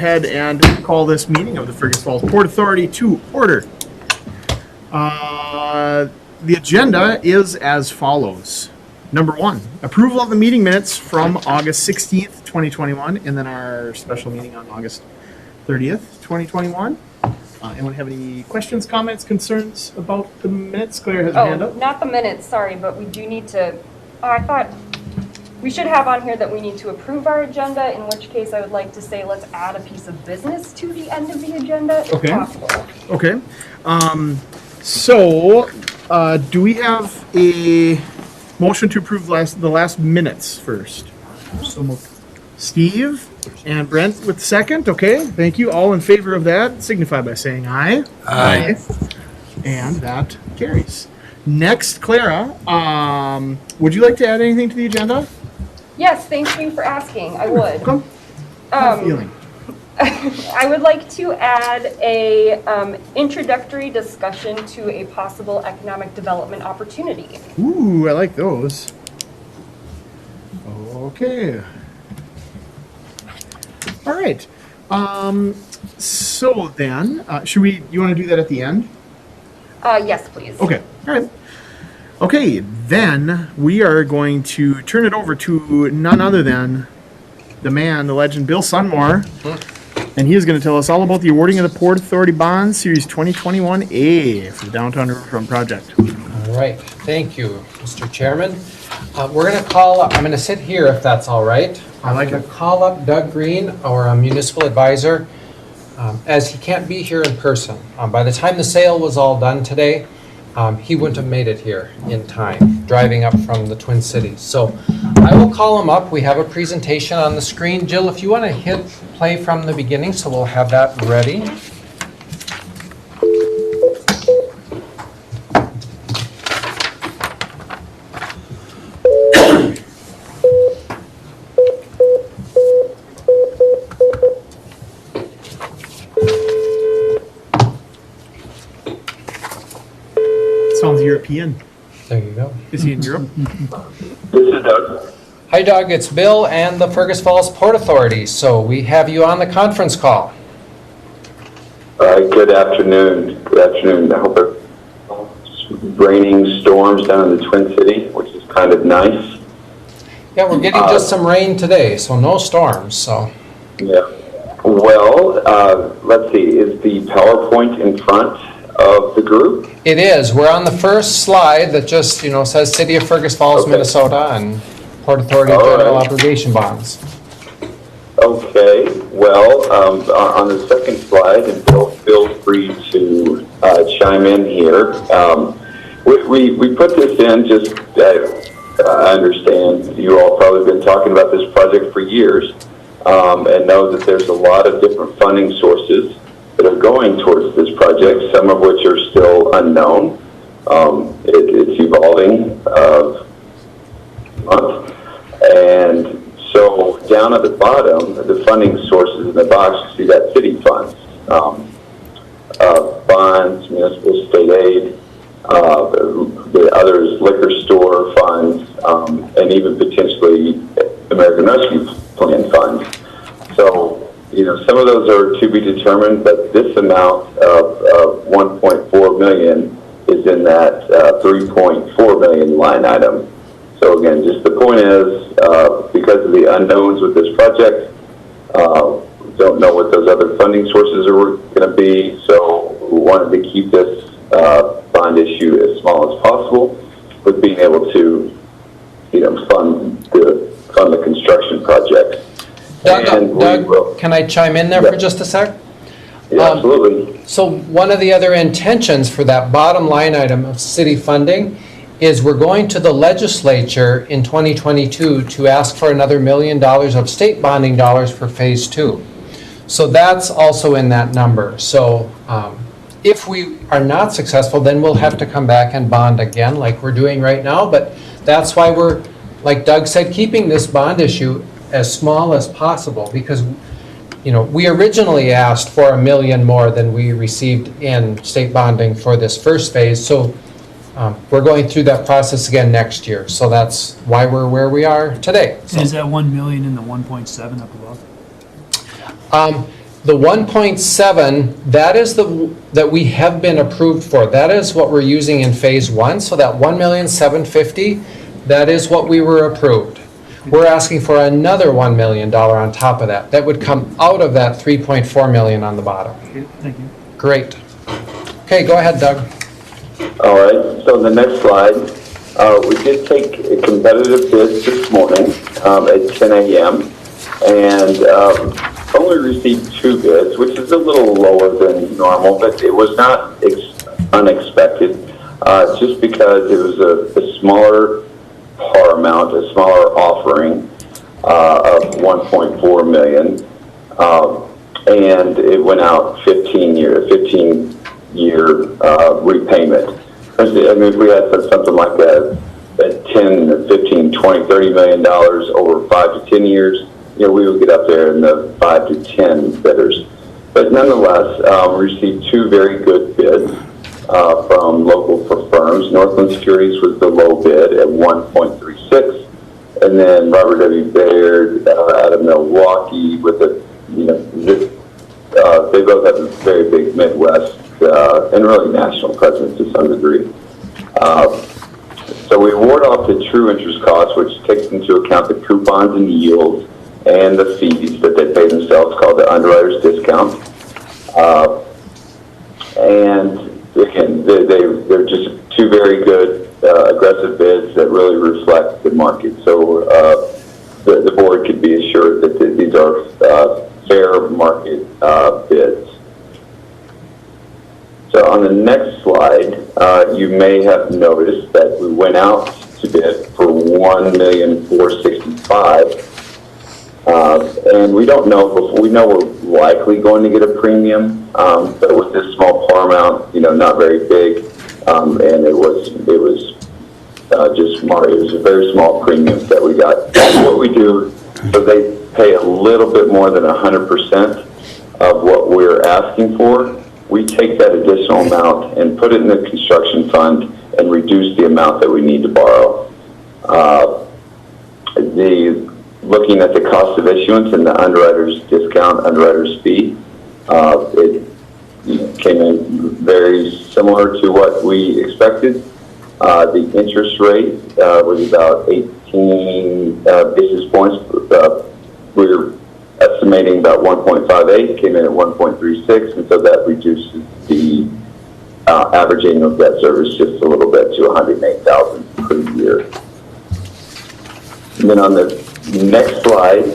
ahead and call this meeting of the Fergus Falls Port Authority to order. The agenda is as follows. Number 1, approval of the meeting minutes from August 16th, 2021, and then our special meeting on August 30th, 2021. Anyone have any questions, comments, concerns about the minutes? Claire has her hand up. Not the minutes, sorry, but we do need to, I thought we should have on here that we need to approve our agenda, in which case I would like to say let's add a piece of business to the end of the agenda if possible. Okay. Do we have a motion to approve the last minutes first? So moved. Steve and Brent with the second. Okay, thank you. All in favor of that signify by saying aye. Aye. And that carries. Next, Clara, would you like to add anything to the agenda? Yes, thank you for asking. I would. Come. How feeling? I would like to add a introductory discussion to a possible economic development opportunity. Ooh, I like those. Okay. All right. So then, you want to do that at the end? Yes, please. Okay. All right. Okay, then we are going to turn it over to none other than the man, the legend, Bill Sunmore. And he is going to tell us all about the awarding of the Port Authority Bond Series 2021A for the Downtown Riverfront Project. All right, thank you, Mr. Chairman. We're going to call up, I'm going to sit here if that's all right. I'm going to call up Doug Green, our municipal advisor, as he can't be here in person. By the time the sale was all done today, he wouldn't have made it here in time, driving up from the Twin Cities. So I will call him up. We have a presentation on the screen. Jill, if you want to hit play from the beginning, so we'll have that ready. Sounds European. There you go. Is he in Europe? This is Doug. Hi, Doug. It's Bill and the Fergus Falls Port Authority. So we have you on the conference call. Good afternoon. Good afternoon. I hope it's raining storms down in the Twin City, which is kind of nice. Yeah, we're getting just some rain today, so no storms. So. Yeah. Well, let's see. Is the PowerPoint in front of the group? It is. We're on the first slide that just, says City of Fergus Falls, Minnesota, and Port Authority General Obligation Bonds. Okay. Well, on the second slide, and feel free to chime in here. We put this in just, I understand you all probably been talking about this project for years, and know that there's a lot of different funding sources that are going towards this project, some of which are still unknown. It's evolving month. And so down at the bottom, the funding sources in the box, you see that city funds, bonds, municipal state aid, the others, liquor store funds, and even potentially American Rescue Plan funds. So, some of those are to be determined, but this amount of 1.4 million is in that 3.4 million line item. So again, just the point is, because of the unknowns with this project, we don't know what those other funding sources are going to be, so we wanted to keep this bond issue as small as possible, with being able to, fund the construction project. Doug, can I chime in there for just a sec? Yeah, absolutely. So one of the other intentions for that bottom line item of city funding is we're going to the legislature in 2022 to ask for another $1 million of state bonding dollars for phase 2. So that's also in that number. So if we are not successful, then we'll have to come back and bond again like we're doing right now. But that's why we're, like Doug said, keeping this bond issue as small as possible, because we originally asked for $1 million more than we received in state bonding for this first phase. So we're going through that process again next year. So that's why we're where we are today. So, is that 1 million in the 1.7 up above? The 1.7, that is that we have been approved for. That is what we're using in phase one. So that 1,750,000, that is what we were approved. We're asking for another $1 million on top of that. That would come out of that 3.4 million on the bottom. Okay, thank you. Great. Okay, go ahead, Doug. All right, so the next slide, we did take a competitive bids this morning at 10 a.m. and only received 2 bids, which is a little lower than normal, but it was not unexpected, just because it was a smaller par amount, a smaller offering of 1.4 million, and it went out 15-year repayment. I mean, if we had something like that at 10, 15, 20, 30 million dollars over 5 to 10 years, you know, we would get up there in the 5 to 10 bidders. But nonetheless, we received 2 very good bids from local firms. Northland Securities was the low bid at 1.36, and then Robert W. Baird out of Milwaukee with a, you know, they both have a very big Midwest and really national presence to some degree. So we award off the true interest cost, which takes into account the coupons and yields and the fees that they pay themselves, called the underwriter's discount. And again, they're just 2 very good, aggressive bids that really reflect the market. So the board could be assured that these are fair market bids. So on the next slide, you may have noticed that we went out to bid for $1,465,000. And we don't know, we know we're likely going to get a premium, but with this small par amount, you know, not very big, and it was just smart. It was a very small premium that we got. What we do, so they pay a little bit more than 100% of what we're asking for. We take that additional amount and put it in the construction fund and reduce the amount that we need to borrow. Looking at the cost of issuance and the underwriter's discount, underwriter's fee, it came in very similar to what we expected. The interest rate was about 18 basis points. We were estimating about 1.58, came in at 1.36, and so that reduces the average annual debt service just a little bit to $108,000 per year. And then on the next slide,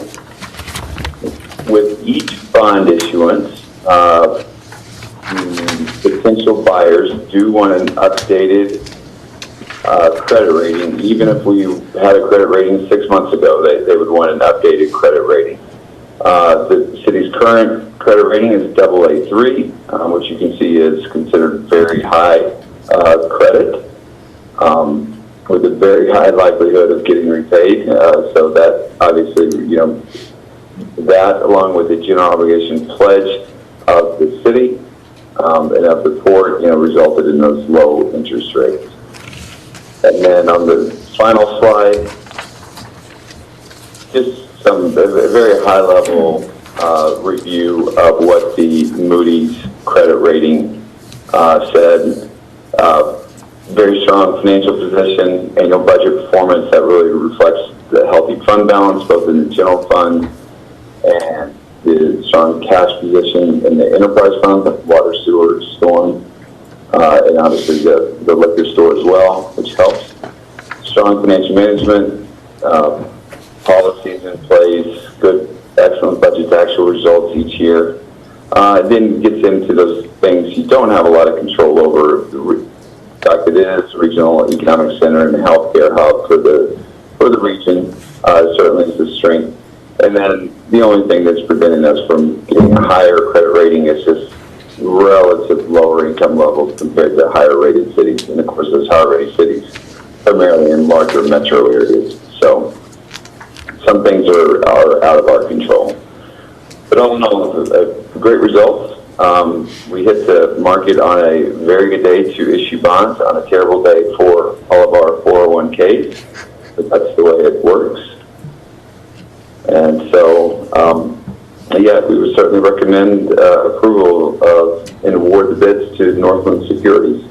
with each bond issuance, potential buyers do want an updated credit rating. Even if we had a credit rating 6 months ago, they would want an updated credit rating. The city's current credit rating is AA3, which you can see is considered very high credit, with a very high likelihood of getting repaid. So that obviously, you know, that along with the general obligation pledge of the city and of the port, you know, resulted in those low interest rates. And then on the final slide, just a very high level review of what the Moody's credit rating said. Very strong financial position, annual budget performance that really reflects the healthy fund balance, both in the general fund and the strong cash position in the enterprise fund, the water, sewer, storm, and obviously the liquor store as well, which helps. Strong financial management, policies in place, good, excellent budget to actual results each year. Then gets into those things you don't have a lot of control over. The fact that it is a regional economic center and a healthcare hub for the region certainly is a strength. And then the only thing that's preventing us from getting a higher credit rating is just relative lower income levels compared to higher rated cities. And of course, those higher rated cities primarily in larger metro areas. So some things are out of our control. But all in all, great results. We hit the market on a very good day to issue bonds, on a terrible day for all of our 401ks, but that's the way it works. And so Yeah, we would certainly recommend approval of and award the bids to Northland Securities.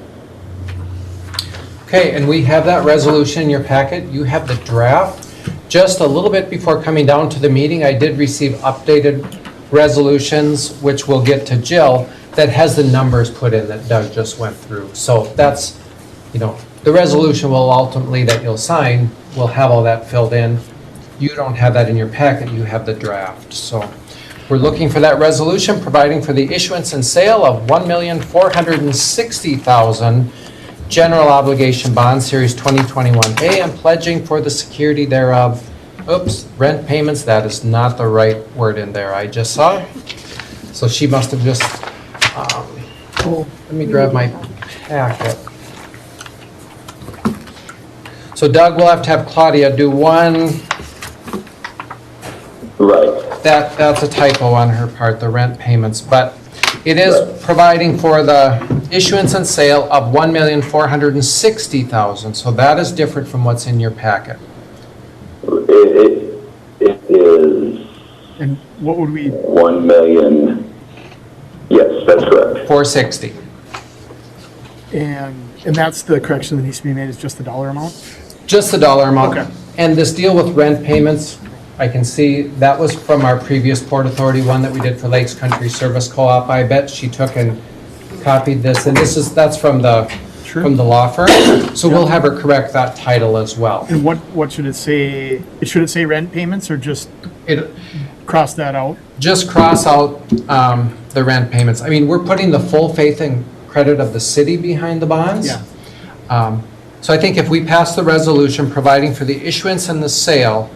Okay, and we have that resolution in your packet. You have the draft. Just a little bit before coming down to the meeting, I did receive updated resolutions, which we'll get to Jill, that has the numbers put in that Doug just went through. So that's, the resolution will ultimately, that you'll sign, will have all that filled in. You don't have that in your packet, you have the draft. So we're looking for that resolution, providing for the issuance and sale of $1,460,000 general obligation bond series 2021A and pledging for the security thereof. Oops, rent payments, that is not the right word in there, I just saw. So she must have just, let me grab my packet. So Doug, we'll have to have Claudia do one. Right. That's a typo on her part, the rent payments, but it is Right. providing for the issuance and sale of $1,460,000. So that is different from what's in your packet. It is And what would we, 1 million. Yes, that's correct. 460. and that's the correction that needs to be made, is just the dollar amount? Just the dollar amount. Okay. And this deal with rent payments, I can see that was from our previous Port Authority one that we did for Lakes Country Service Co-op. I bet she took and copied this, and that's from the law firm. So we'll have her correct that title as well. And what should it say? Should it say rent payments or just It, cross that out? just cross out the rent payments. I mean, we're putting the full faith and credit of the city behind the bonds. Yeah. So I think if we pass the resolution providing for the issuance and the sale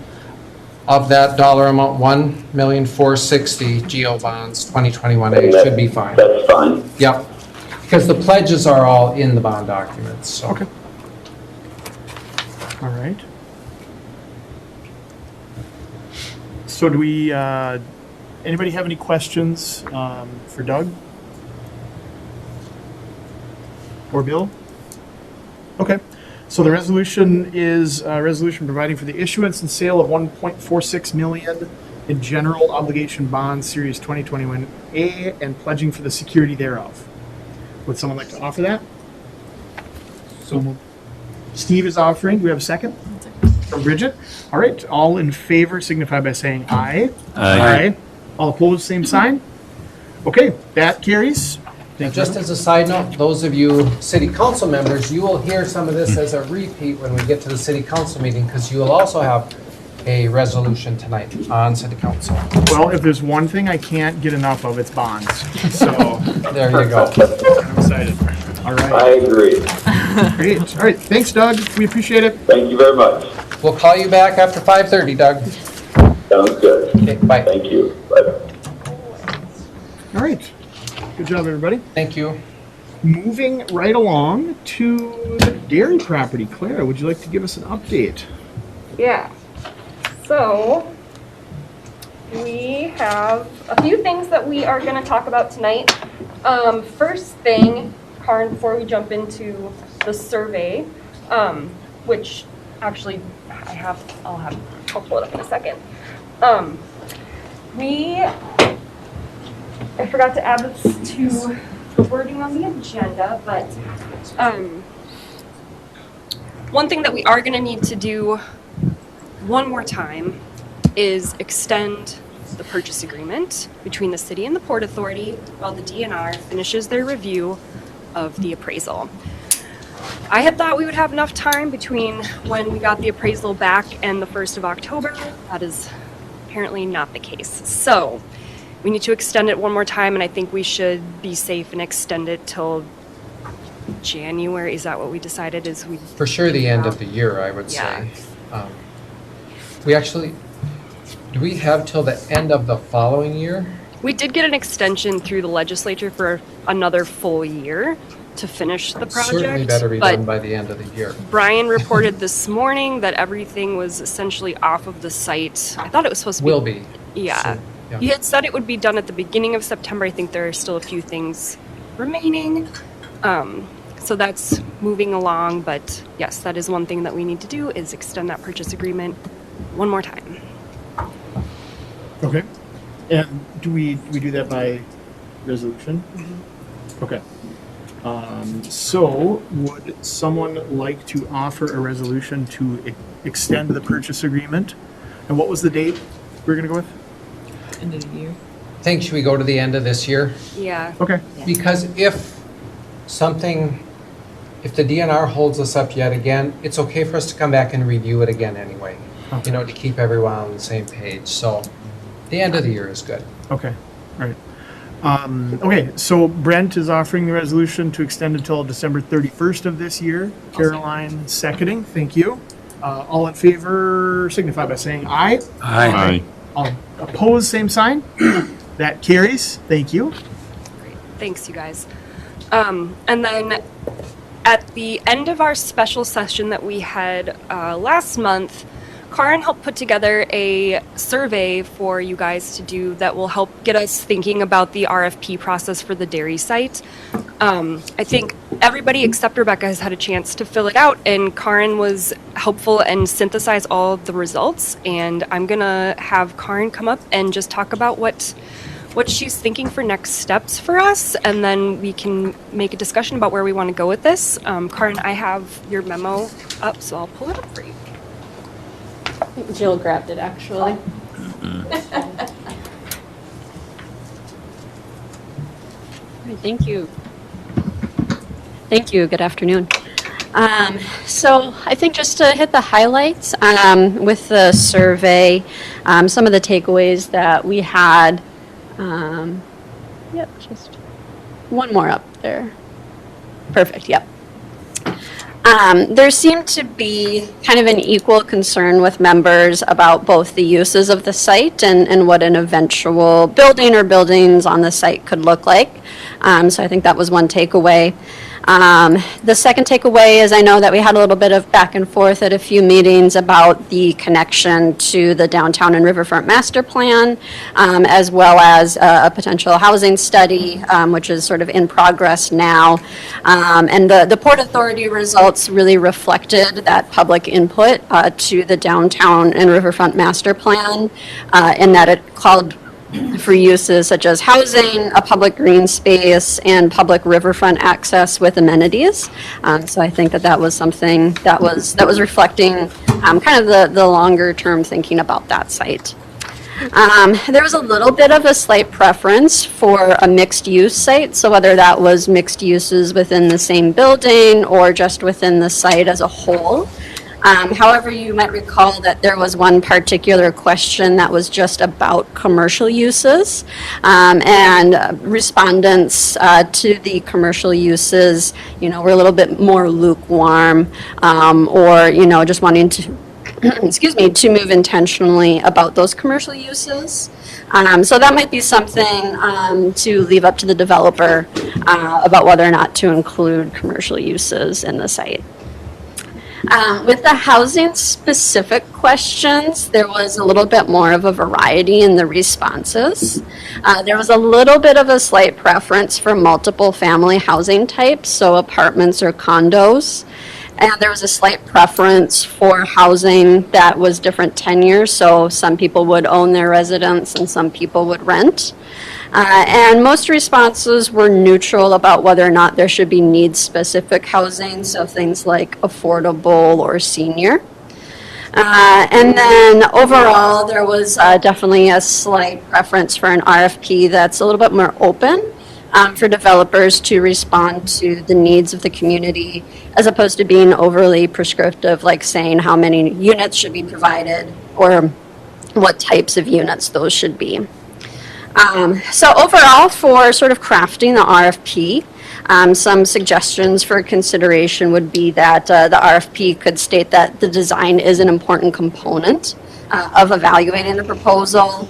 of that dollar amount, $1,460,000 GO bonds 2021A, should be fine. That's fine. Yep, because the pledges are all in the bond documents, so. Okay. All right. So do we, anybody have any questions for Doug? Or Bill? Okay. So the resolution is a resolution providing for the issuance and sale of 1.46 million in general obligation bonds series 2021A and pledging for the security thereof. Would someone like to offer that? So Steve is offering. Do we have a second? From Bridget. All right. All in favor signify by saying aye. Aye. All opposed, same sign. Okay, that carries. Thank you. Just as a side note, those of you city council members, you will hear some of this as a repeat when we get to the city council meeting, because you will also have a resolution tonight on city council. Well, if there's one thing I can't get enough of, it's bonds. So There you go. I'm excited. All right. I agree. Great. All right. Thanks, Doug. We appreciate it. Thank you very much. We'll call you back after 5:30, Doug. Sounds good. Okay, bye. Thank you. Bye. All right. Good job, everybody. Thank you. Moving right along to the dairy property. Clara, would you like to give us an update? Yeah. So, we have a few things that we are going to talk about tonight. First thing, Karin, before we jump into the survey, which actually I'll pull it up in a second. I forgot to add this to the wording on the agenda, but one thing that we are going to need to do one more time is extend the purchase agreement between the city and the Port Authority while the DNR finishes their review of the appraisal. I had thought we would have enough time between when we got the appraisal back and the 1st of October. That is apparently not the case. So we need to extend it one more time, and I think we should be safe and extend it till January. Is that what we decided? For sure the end of the year, I would say. Do we have till the end of the following year? We did get an extension through the legislature for another full year to finish the project. Certainly better be but done by the end of the year. Brian reported this morning that everything was essentially off of the site. I thought it was supposed to be. Will be. Yeah. So, yeah. He had said it would be done at the beginning of September. I think there are still a few things remaining. So that's moving along, but yes, that is one thing that we need to do is extend that purchase agreement one more time. Okay. And do we do that by resolution? Okay. So would someone like to offer a resolution to extend the purchase agreement? And what was the date we're gonna go with? End of the year. I think should we go to the end of this year? Yeah. Okay. Because if the DNR holds us up yet again, it's okay for us to come back and review it again anyway, Okay. you know, to keep everyone on the same page. So the end of the year is good. Okay, all right. Okay, so Brent is offering the resolution to extend until December 31st of this year. Caroline seconding, thank you. All in favor signify by saying aye. Aye. All opposed, same sign. That carries, thank you. Great. Thanks, you guys. And then at the end of our special session that we had last month, Karin helped put together a survey for you guys to do that will help get us thinking about the RFP process for the dairy site. I think everybody except Rebecca has had a chance to fill it out, and Karin was helpful and synthesize all of the results. And I'm gonna have Karin come up and just talk about what she's thinking for next steps for us, and then we can make a discussion about where we want to go with this. Karin, I have your memo up, so I'll pull it up for you. Jill grabbed it, actually. Thank you. Thank you. Good afternoon. So I think just to hit the highlights with the survey, some of the takeaways that we had. Yep, just one more up there. Perfect. Yep. There seemed to be kind of an equal concern with members about both the uses of the site and what an eventual building or buildings on the site could look like. So I think that was one takeaway. The second takeaway is I know that we had a little bit of back and forth at a few meetings about the connection to the downtown and riverfront master plan, as well as a potential housing study, which is sort of in progress now. And the Port Authority results really reflected that public input to the downtown and riverfront master plan, in that it called for uses such as housing, a public green space, and public riverfront access with amenities. So I think that was something that was reflecting kind of the longer term thinking about that site. There was a little bit of a slight preference for a mixed use site, so whether that was mixed uses within the same building or just within the site as a whole. However, you might recall that there was one particular question that was just about commercial uses, and respondents to the commercial uses, were a little bit more lukewarm, or, just wanting to, to move intentionally about those commercial uses. So that might be something to leave up to the developer about whether or not to include commercial uses in the site. With the housing specific questions, there was a little bit more of a variety in the responses. There was a little bit of a slight preference for multiple family housing types, so apartments or condos. And there was a slight preference for housing that was different tenure, so some people would own their residence and some people would rent. And most responses were neutral about whether or not there should be needs-specific housing, so things like affordable or senior. And then overall, there was definitely a slight preference for an RFP that's a little bit more open for developers to respond to the needs of the community, as opposed to being overly prescriptive, like saying how many units should be provided or what types of units those should be. So overall, for sort of crafting the RFP, some suggestions for consideration would be that the RFP could state that the design is an important component of evaluating the proposal.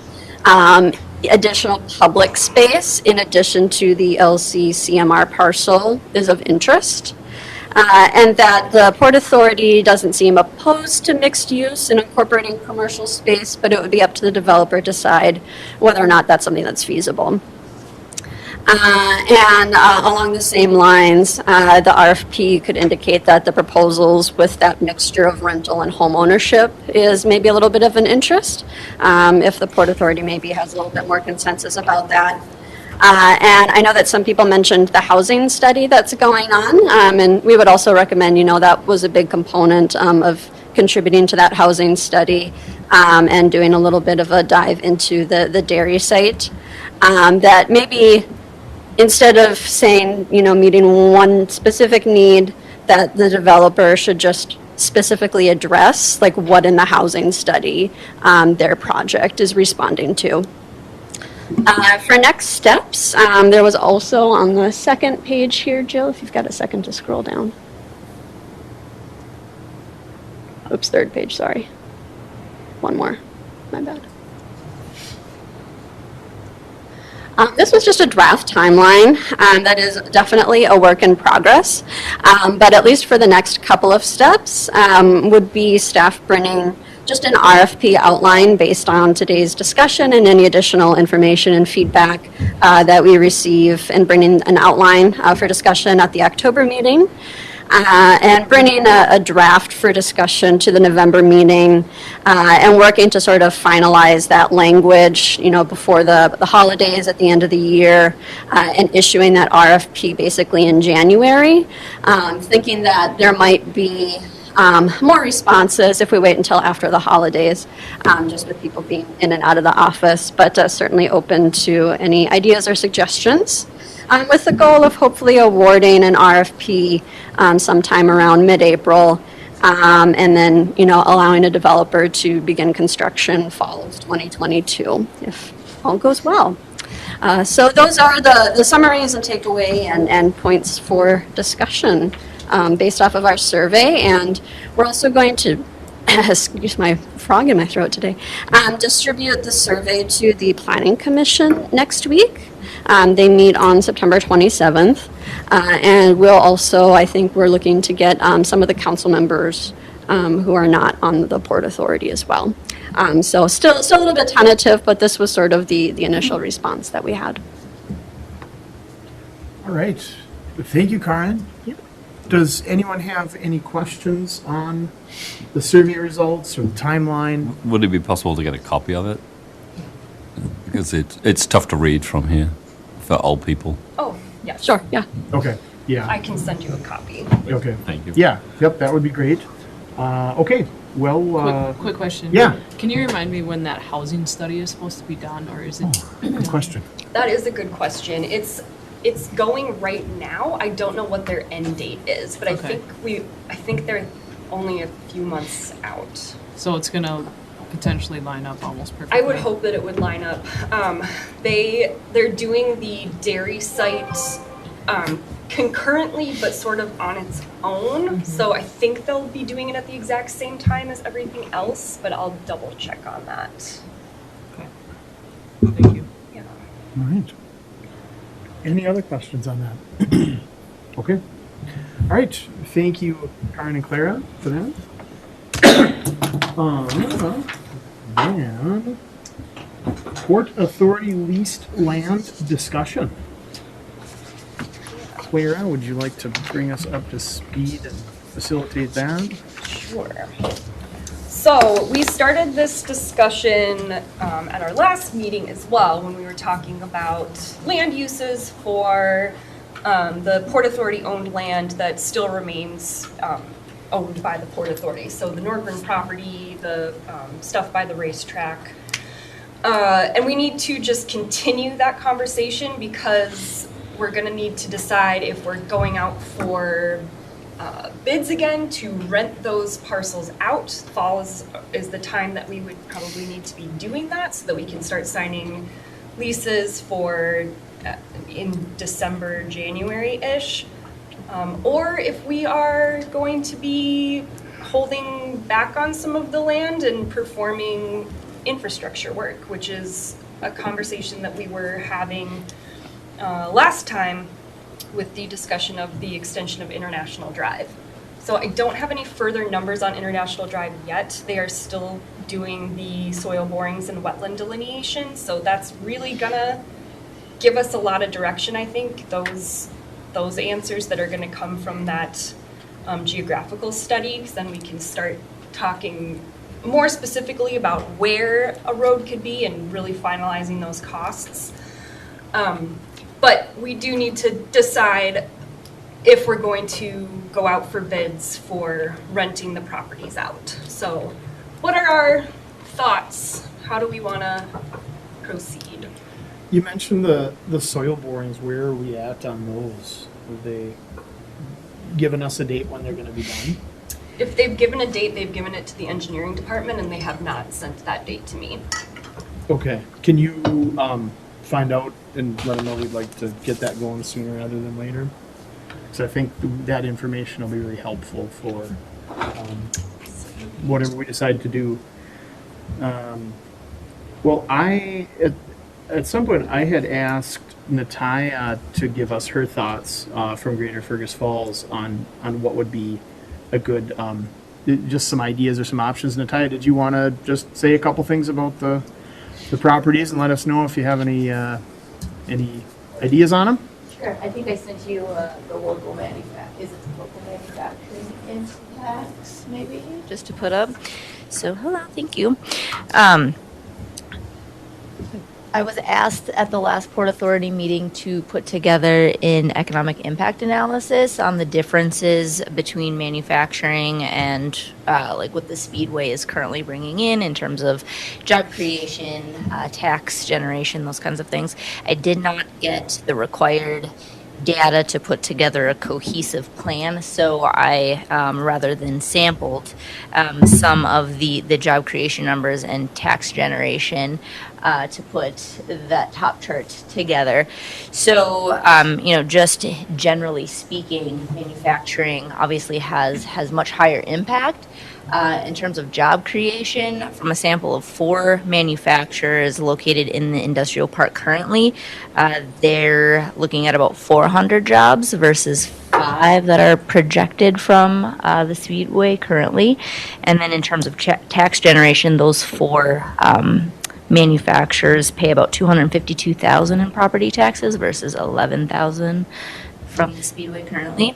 Additional public space in addition to the LC-CMR parcel is of interest. And that the Port Authority doesn't seem opposed to mixed use and incorporating commercial space, but it would be up to the developer to decide whether or not that's something that's feasible. Along the same lines, the RFP could indicate that the proposals with that mixture of rental and home ownership is maybe a little bit of an interest, if the Port Authority maybe has a little bit more consensus about that. And I know that some people mentioned the housing study that's going on, and we would also recommend, that was a big component of contributing to that housing study, and doing a little bit of a dive into the dairy site. That maybe instead of saying, meeting one specific need, that the developer should just specifically address, like what in the housing study their project is responding to. For next steps, there was also on the second page here, Jill, if you've got a second to scroll down. Oops, third page, sorry. One more, my bad. This was just a draft timeline that is definitely a work in progress, but at least for the next couple of steps would be staff bringing just an RFP outline based on today's discussion and any additional information and feedback that we receive, and bringing an outline for discussion at the October meeting. And bringing a draft for discussion to the November meeting, and working to sort of finalize that language, before the holidays at the end of the year, and issuing that RFP basically in January, thinking that there might be more responses if we wait until after the holidays, just with people being in and out of the office, but certainly open to any ideas or suggestions. With the goal of hopefully awarding an RFP sometime around mid-April, and then, allowing a developer to begin construction fall of 2022, if all goes well. So those are the summaries and takeaway and points for discussion based off of our survey. And we're also going to, excuse my frog in my throat today, distribute the survey to the Planning Commission next week. They meet on September 27th, and we'll also, I think we're looking to get some of the council members who are not on the Port Authority as well. So still a little bit tentative, but this was sort of the initial response that we had. All right. Thank you, Karen. Yep. Does anyone have any questions on the survey results or the timeline? Would it be possible to get a copy of it? Because it's tough to read from here for old people. Oh, yes. Sure, yeah. Okay, yeah. I can send you a copy. Okay. Thank you. Yeah, yep, that would be great. Okay, well, Quick question. yeah. Can you remind me when that housing study is supposed to be done, or is it? Good question. That is a good question. It's going right now. I don't know what their end date is, but Okay. I think they're only a few months out. So it's gonna potentially line up almost perfectly. I would hope that it would line up. They're doing the dairy site concurrently, but sort of on its own. So I think they'll be doing it at the exact same time as everything else, but I'll double check on that. Okay. Thank you. Yeah. All right. Any other questions on that? Okay. All right. Thank you, Karen and Clara, for that. Then, Port Authority leased land discussion. Clara, would you like to bring us up to speed and facilitate that? Sure. So we started this discussion at our last meeting as well, when we were talking about land uses for the Port Authority owned land that still remains owned by the Port Authority. So the Norburn property, the stuff by the racetrack. And we need to just continue that conversation, because we're going to need to decide if we're going out for bids again to rent those parcels out. Fall is the time that we would probably need to be doing that, so that we can start signing leases for in December, January-ish. Or if we are going to be holding back on some of the land and performing infrastructure work, which is a conversation that we were having last time with the discussion of the extension of International Drive. So I don't have any further numbers on International Drive yet. They are still doing the soil borings and wetland delineation, so that's really gonna give us a lot of direction, I think, those answers that are going to come from that geographical study, because then we can start talking more specifically about where a road could be and really finalizing those costs. But we do need to decide if we're going to go out for bids for renting the properties out. So what are our thoughts? How do we want to proceed? You mentioned the soil borings. Where are we at on those? Have they given us a date when they're going to be done? If they've given a date, they've given it to the engineering department, and they have not sent that date to me. Okay. Can you find out and let them know we'd like to get that going sooner rather than later? Because I think that information will be really helpful for whatever we decide to do. Well, at some point I had asked Natalia to give us her thoughts from Greater Fergus Falls on what would be a good, just some ideas or some options. Natalia, did you want to just say a couple things about the properties and let us know if you have any ideas on them? Sure, I think I sent you the local manufacturing impacts, maybe, just to put up. So, hello, thank you. I was asked at the last Port Authority meeting to put together an economic impact analysis on the differences between manufacturing and like what the Speedway is currently bringing in terms of job creation, tax generation, those kinds of things. I did not get the required data to put together a cohesive plan, so I, rather than sampled some of the job creation numbers and tax generation to put that top chart together. So, just generally speaking, manufacturing obviously has much higher impact. In terms of job creation, from a sample of 4 manufacturers located in the industrial park currently, they're looking at about 400 jobs versus 5 that are projected from the Speedway currently. And then in terms of tax generation, those 4 manufacturers pay about $252,000 in property taxes versus $11,000 from the Speedway currently.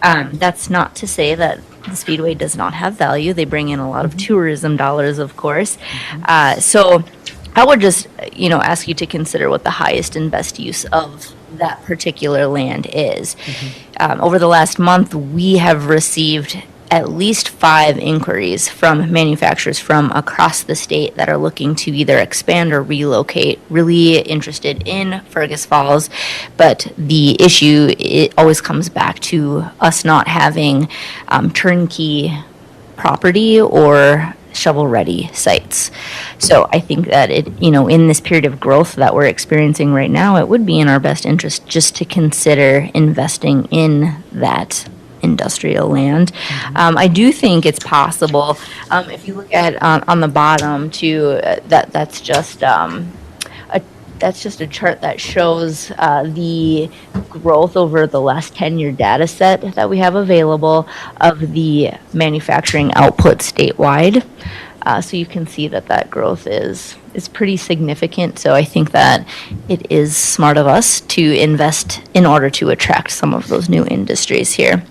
That's not to say that the Speedway does not have value. They bring in a lot of tourism dollars, of course. So I would just, ask you to consider what the highest and best use of that particular land is. Over the last month, we have received at least 5 inquiries from manufacturers from across the state that are looking to either expand or relocate, really interested in Fergus Falls. But the issue, it always comes back to us not having turnkey property or shovel-ready sites. So I think that in this period of growth that we're experiencing right now, it would be in our best interest just to consider investing in that industrial land. I do think it's possible. If you look at on the bottom too, that's just a chart that shows the growth over the last 10-year data set that we have available of the manufacturing output statewide. So you can see that growth is pretty significant. So I think that it is smart of us to invest in order to attract some of those new industries here.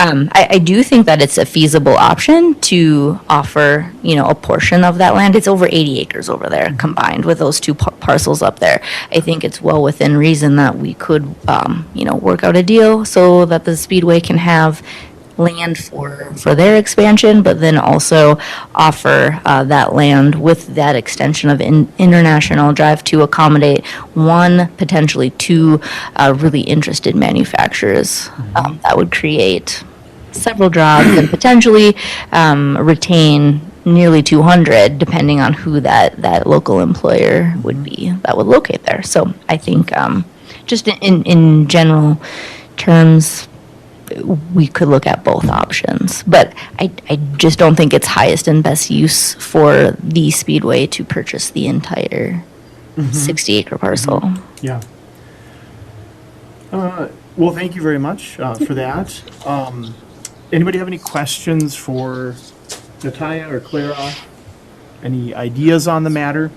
I do think that it's a feasible option to offer, a portion of that land. It's over 80 acres over there combined with those 2 parcels up there. I think it's well within reason that we could, work out a deal so that the Speedway can have land for their expansion, but then also offer that land with that extension of international drive to accommodate 1, potentially 2 really interested manufacturers. That would create several jobs and potentially retain nearly 200, depending on who that local employer would be that would locate there. So I think just in general terms, we could look at both options, but I just don't think it's highest and best use for the Speedway to purchase the entire 60-acre parcel. Yeah. Well, thank you very much for that. Anybody have any questions for Natalia or Clara? Any ideas on the matter?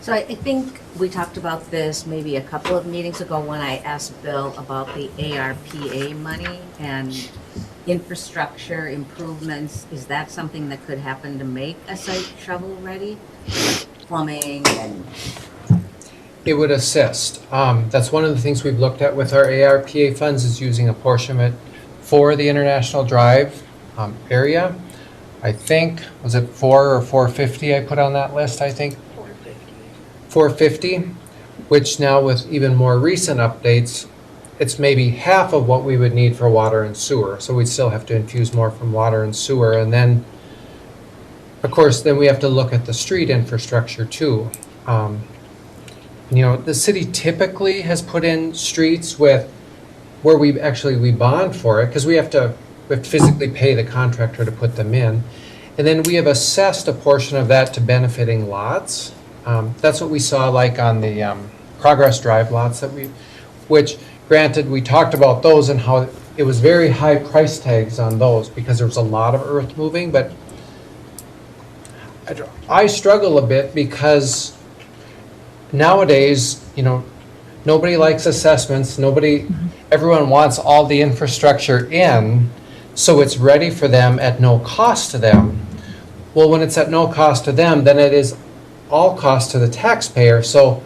So I think we talked about this maybe a couple of meetings ago when I asked Bill about the ARPA money and infrastructure improvements. Is that something that could happen to make a site shovel ready? Plumbing and, It would assist. That's one of the things we've looked at with our ARPA funds is using a portion of it for the International Drive area. I think, was it 4 or 450 I put on that list, I think? 450, which now with even more recent updates, it's maybe half of what we would need for water and sewer. So we'd still have to infuse more from water and sewer. And then, of course, then we have to look at the street infrastructure too. You know, the city typically has put in streets with where we bond for it because we have to physically pay the contractor to put them in. And then we have assessed a portion of that to benefiting lots. That's what we saw like on the Progress Drive lots which granted, we talked about those and how it was very high price tags on those because there was a lot of earth moving, but I struggle a bit because nowadays, you know, nobody likes assessments, everyone wants all the infrastructure in, so it's ready for them at no cost to them. Well, when it's at no cost to them, then it is all cost to the taxpayer, so,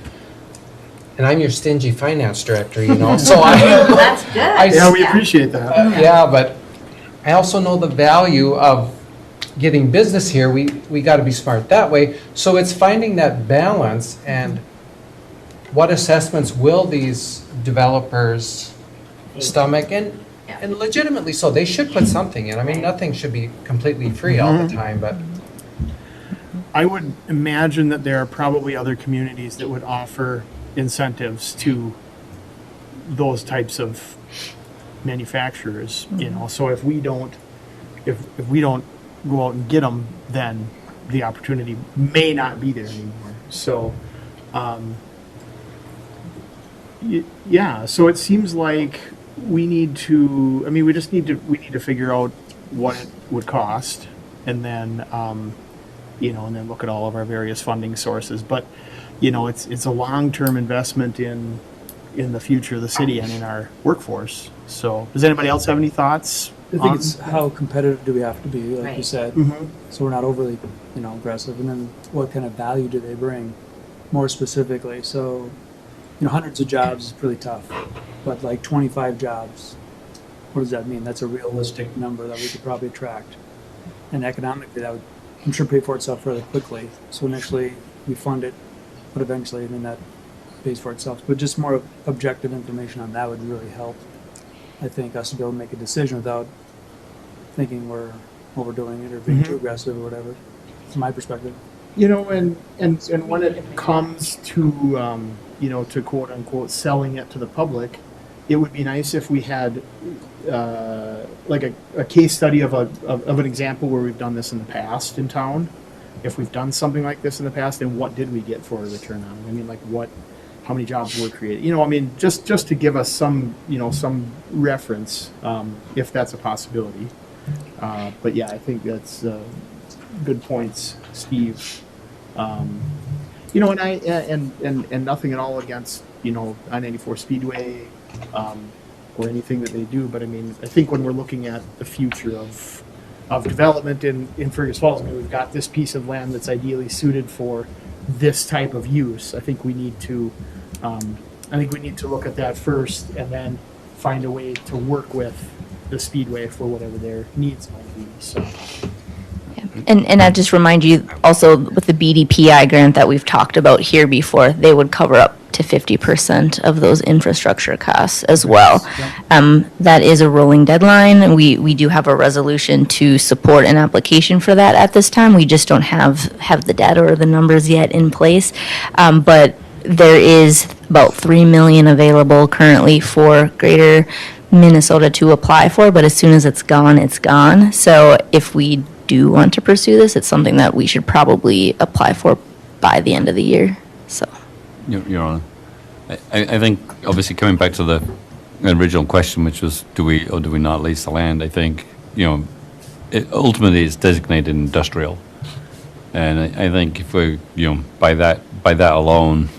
and I'm your stingy finance director, you know, so that's good. Yeah, we appreciate that. yeah, but I also know the value of getting business here. We got to be smart that way. So it's finding that balance and what assessments will these developers stomach and legitimately so. They should put something in. I mean, nothing should be completely free all the time, but I would imagine that there are probably other communities that would offer incentives to those types of manufacturers, you know. So if we don't go out and get them, then the opportunity may not be there anymore. So, yeah. So it seems like we need to. I mean, we need to figure out what it would cost, and then, you know, and then look at all of our various funding sources. But, you know, it's a long-term investment in the future of the city and in our workforce. So, does anybody else have any thoughts? I think it's how competitive do we have to be, like you Right. said, Mhm. so we're not overly, you know, aggressive. And then what kind of value do they bring, more specifically? So, you know, hundreds of jobs is really tough, but like 25 jobs, what does that mean? That's a realistic number that we could probably attract, and economically that would, I'm sure, pay for itself fairly quickly. So initially we fund it, but eventually, I mean, that pays for itself. But just more objective information on that would really help, I think, us to be able to make a decision without thinking we're overdoing it or being too aggressive or whatever, from my perspective. You know, and when it comes to, you know, to quote unquote selling it to the public, it would be nice if we had like a case study of an example where we've done this in the past in town. If we've done something like this in the past, then what did we get for a return on it? I mean, like how many jobs were created? You know, I mean, just to give us some, you know, some reference, if that's a possibility. But yeah, I think that's good points, Steve. You know, and and nothing at all against, you know, I-94 Speedway or anything that they do, but I mean, I think when we're looking at the future of development in Fergus Falls, I mean, we've got this piece of land that's ideally suited for this type of use. I think we need to look at that first, and then find a way to work with the Speedway for whatever their needs might be. So. And I'll just remind you also with the Bdpi grant that we've talked about here before, they would cover up to 50% of those infrastructure costs as well. That is a rolling deadline. We do have a resolution to support an application for that at this time. We just don't have the data or the numbers yet in place. But there is about $3 million available currently for Greater Minnesota to apply for, but as soon as it's gone, it's gone. So if we do want to pursue this, it's something that we should probably apply for by the end of the year. So, Your Honor, I think obviously coming back to the original question, which was do we or do we not lease the land? I think, you know, ultimately it's designated industrial, and I think if we, you know, by that alone,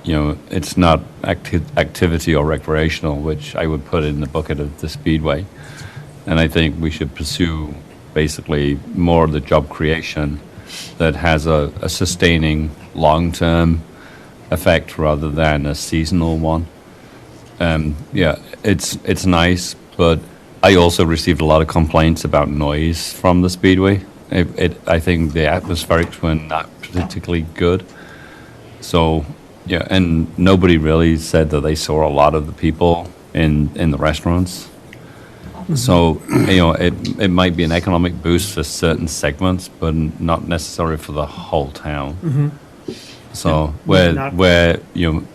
it's not activity or recreational, which I would put in the bucket of the Speedway. And I think we should pursue basically more of the job creation that has a sustaining long-term effect rather than a seasonal one. It's nice, but I also received a lot of complaints about noise from the Speedway. I think the atmospherics were not particularly good. So, yeah, and nobody really said that they saw a lot of the people in the restaurants. So, it might be an economic boost for certain segments, but not necessarily for the whole town. So, where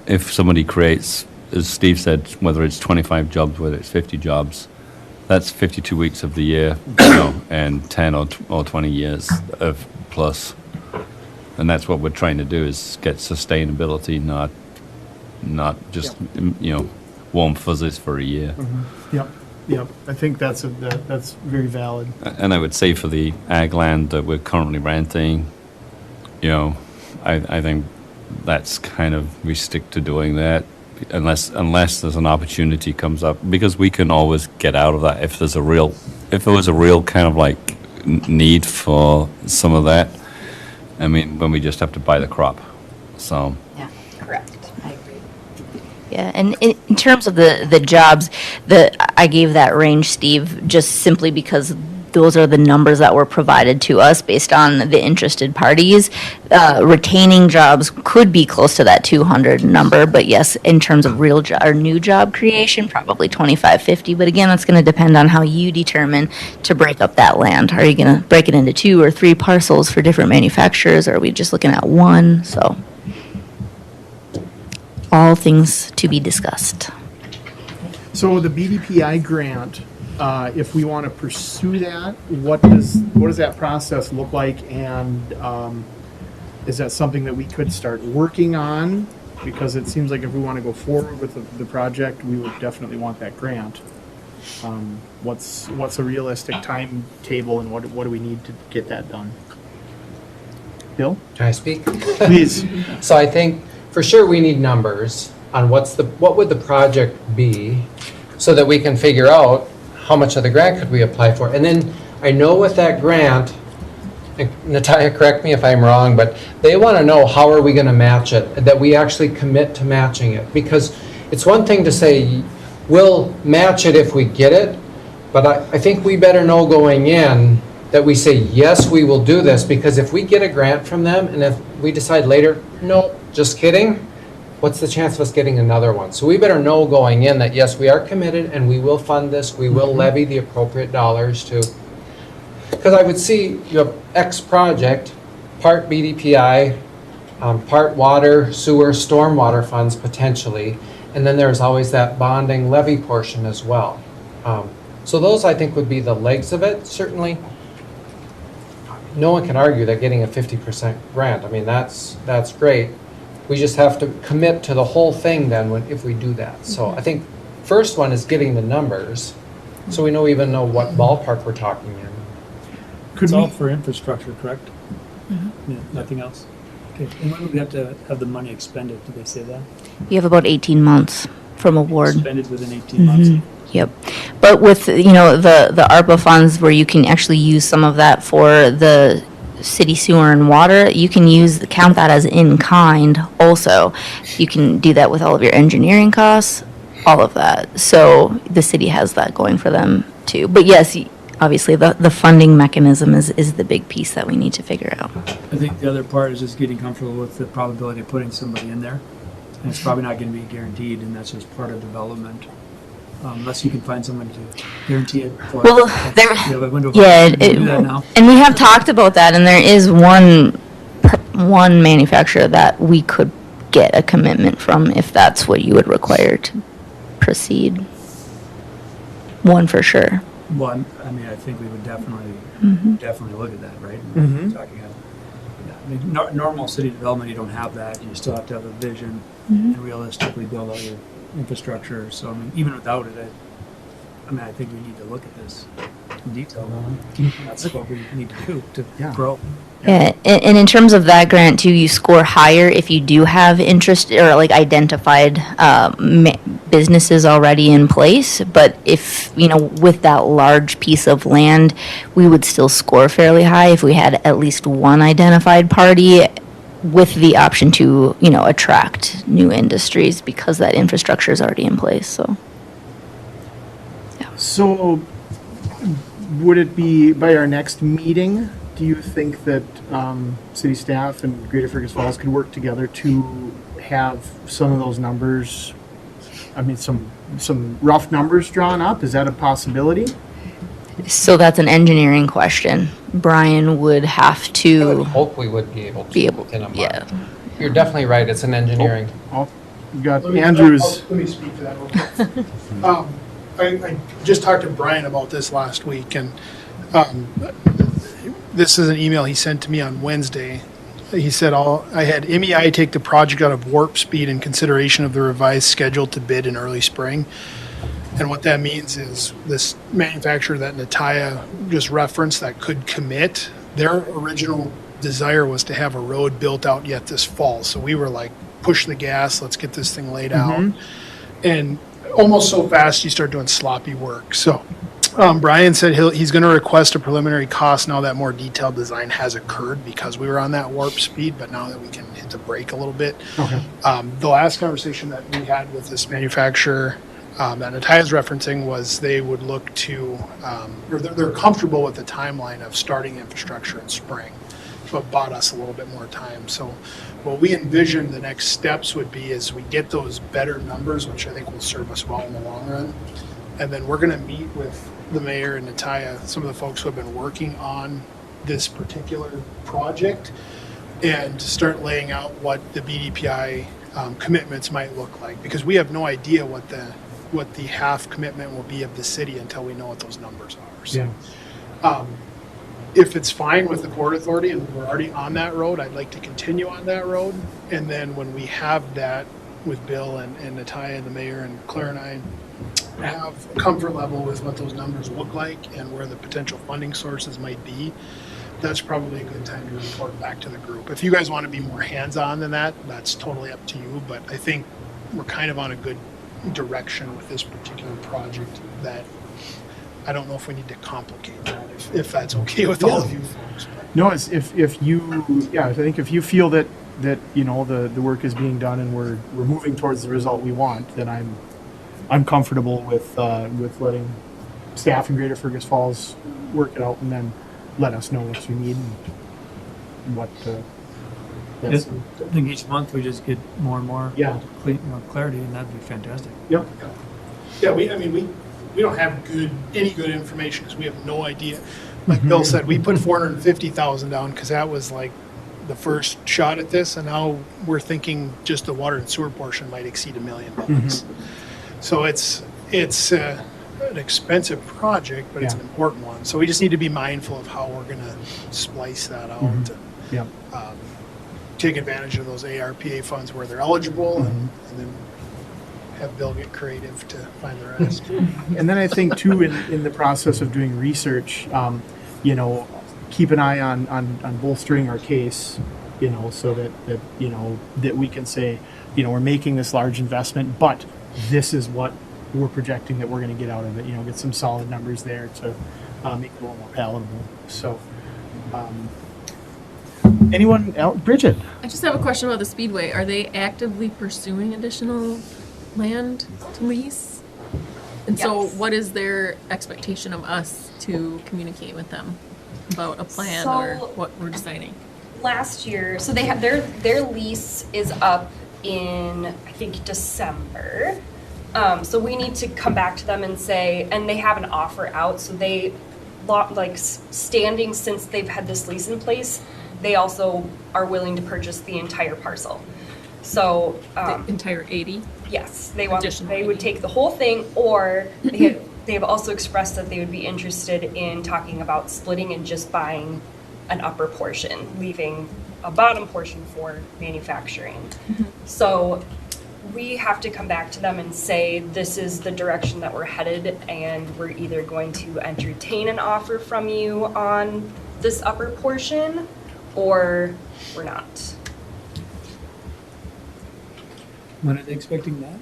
if somebody creates, as Steve said, whether it's 25 jobs, whether it's 50 jobs, that's 52 weeks of the year, and 10 or 20 years of plus. And that's what we're trying to do, is get sustainability, not just, warm fuzzies for a year. Yep. I think that's very valid. And I would say for the ag land that we're currently renting, I think that's kind of, we stick to doing that unless there's an opportunity comes up, because we can always get out of that if there was a real kind of like need for some of that. I mean, when we just have to buy the crop. So. Yeah, correct. I agree. Yeah, and in terms of the jobs, I gave that range, Steve, just simply because those are the numbers that were provided to us based on the interested parties. Retaining jobs could be close to that 200 number, but yes, in terms of real or new job creation, probably 25, 50. But again, that's going to depend on how you determine to break up that land. Are you going to break it into 2 or 3 parcels for different manufacturers, or are we just looking at one? So, all things to be discussed. So the BDPI grant, if we want to pursue that, what does that process look like, and is that something that we could start working on? Because it seems like if we want to go forward with the project, we would definitely want that grant. What's a realistic timetable, and what do we need to get that done? Bill? Can I speak? Please. So I think for sure we need numbers on what would the project be, so that we can figure out how much of the grant could we apply for. And then I know with that grant, and Natalia, correct me if I'm wrong, but they want to know how are we going to match it, that we actually commit to matching it. Because it's one thing to say, we'll match it if we get it, but I think we better know going in that we say, yes, we will do this, because if we get a grant from them and if we decide later, no, just kidding, what's the chance of us getting another one? So we better know going in that, yes, we are committed and we will fund this, we will levy the appropriate dollars to, because I would see you have X project, part BDPI, part water, sewer, stormwater funds potentially, and then there's always that bonding levy portion as well. So those I think would be the legs of it. Certainly, no one can argue that getting a 50% grant, I mean, that's great. We just have to commit to the whole thing then if we do that. So I think first one is getting the numbers, so we even know what ballpark we're talking in. It's all for infrastructure, correct? Yeah, nothing else? Okay, and when would we have to have the money expended? Did they say that? You have about 18 months from award. Expended within 18 months? Yep. But with, the ARPA funds where you can actually use some of that for the city sewer and water, you can count that as in kind also. You can do that with all of your engineering costs, all of that. So the city has that going for them too. But yes, obviously the funding mechanism is the big piece that we need to figure out. I think the other part is just getting comfortable with the probability of putting somebody in there. And it's probably not going to be guaranteed, and that's just part of development. Unless you can find someone to guarantee it for us. Well, You have a window of yeah, opportunity to do that now. and we have talked about that, and there is one manufacturer that we could get a commitment from if that's what you would require to proceed. One for sure. One, I mean, I think we would definitely look at that, right? Talking about, I mean, normal city development, you don't have that. You still have to have a vision and realistically build out your infrastructure. So, I mean, even without it, I think we need to look at this. detail on. That's what we need to do to Yeah. grow. Yeah, and in terms of that grant too, you score higher if you do have interest or like identified businesses already in place. But if, with that large piece of land, we would still score fairly high if we had at least one identified party with the option to, attract new industries because that infrastructure is already in place, so. So, would it be by our next meeting, do you think that city staff and Greater Fergus Falls could work together to have some of those numbers, some rough numbers drawn up? Is that a possibility? So that's an engineering question. Brian would have I would to hope we would be able to. be able, within a month. yeah. You're definitely right, it's an engineering. Oh, you got Andrew's. Let me speak to that real quick. I just talked to Brian about this last week, and this is an email he sent to me on Wednesday. He said, I had MEI take the project out of warp speed in consideration of the revised schedule to bid in early spring. And what that means is this manufacturer that Natalia just referenced that could commit, their original desire was to have a road built out yet this fall. So we were like, push the gas, let's get this thing laid out. And almost so fast you start doing sloppy work. So Brian said he's going to request a preliminary cost now that more detailed design has occurred because we were on that warp speed, but now that we can hit the brake a little bit. Okay. The last conversation that we had with this manufacturer that Natalia's referencing was they would look to, or they're comfortable with the timeline of starting infrastructure in spring, but bought us a little bit more time. So what we envision the next steps would be is we get those better numbers, which I think will serve us well in the long run. And then we're going to meet with the mayor and Natalia, some of the folks who have been working on this particular project, and start laying out what the BDPI commitments might look like, because we have no idea what the half commitment will be of the city until we know what those numbers are. So, if it's fine with the Port Authority and we're already on that road, I'd like to continue on that road. And then when we have that with Bill and Natalia and the mayor and Claire and I have a comfort level with what those numbers look like and where the potential funding sources might be, that's probably a good time to report back to the group. If you guys want to be more hands-on than that, that's totally up to you. But I think we're kind of on a good direction with this particular project that I don't know if we need to complicate that, if that's okay with all of you folks. No, it's if you, I think if you feel that the work is being done and we're moving towards the result we want, then I'm comfortable with letting staff in Greater Fergus Falls work it out and then let us know what you need and what. I think each month we just get more and more clarity, and that'd be fantastic. Yep. Yeah, we don't have any good information because we have no idea. Like Bill said, we put $450,000 down because that was like the first shot at this, and now we're thinking just the water and sewer portion might exceed $1 million. So it's an expensive project, but it's an important one. So we just need to be mindful of how we're going to splice that out. And, take advantage of those ARPA funds where they're eligible, and then have Bill get creative to find the rest. And then I think too, in the process of doing research, keep an eye on bolstering our case, so that we can say, we're making this large investment, but this is what we're projecting that we're going to get out of it. Get some solid numbers there to make it a little more palatable. So, anyone else? Bridget? I just have a question about the Speedway. Are they actively pursuing additional land to lease? And so Yes. what is their expectation of us to communicate with them about a plan or So- what we're deciding? Last year, so they have their lease is up in, I think, December. So we need to come back to them and say, and they have an offer out, so they, standing since they've had this lease in place, they also are willing to purchase the entire parcel. So, The entire 80? yes, they Additional would take the whole thing, or they have also expressed that they would be interested in talking about splitting and just buying an upper portion, leaving a bottom portion for manufacturing. So we have to come back to them and say, this is the direction that we're headed, and we're either going to entertain an offer from you on this upper portion, or we're not. When are they expecting that?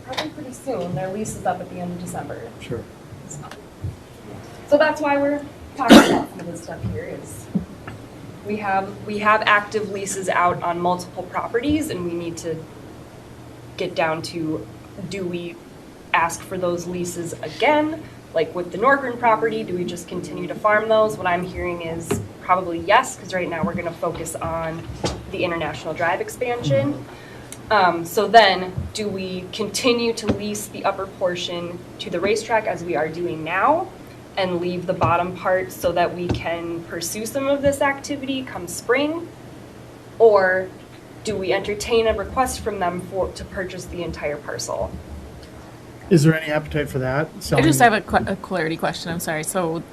Probably pretty soon. Their lease is up at the end of December. Sure. So that's why we're talking about some of this stuff here is we have active leases out on multiple properties, and we need to get down to, do we ask for those leases again? Like with the Norgren property, do we just continue to farm those? What I'm hearing is probably yes, because right now we're going to focus on the International Drive expansion. So then, do we continue to lease the upper portion to the racetrack as we are doing now, and leave the bottom part so that we can pursue some of this activity come spring? Or do we entertain a request from them to purchase the entire parcel? Is there any appetite for that? I just have a clarity question, I'm sorry. So,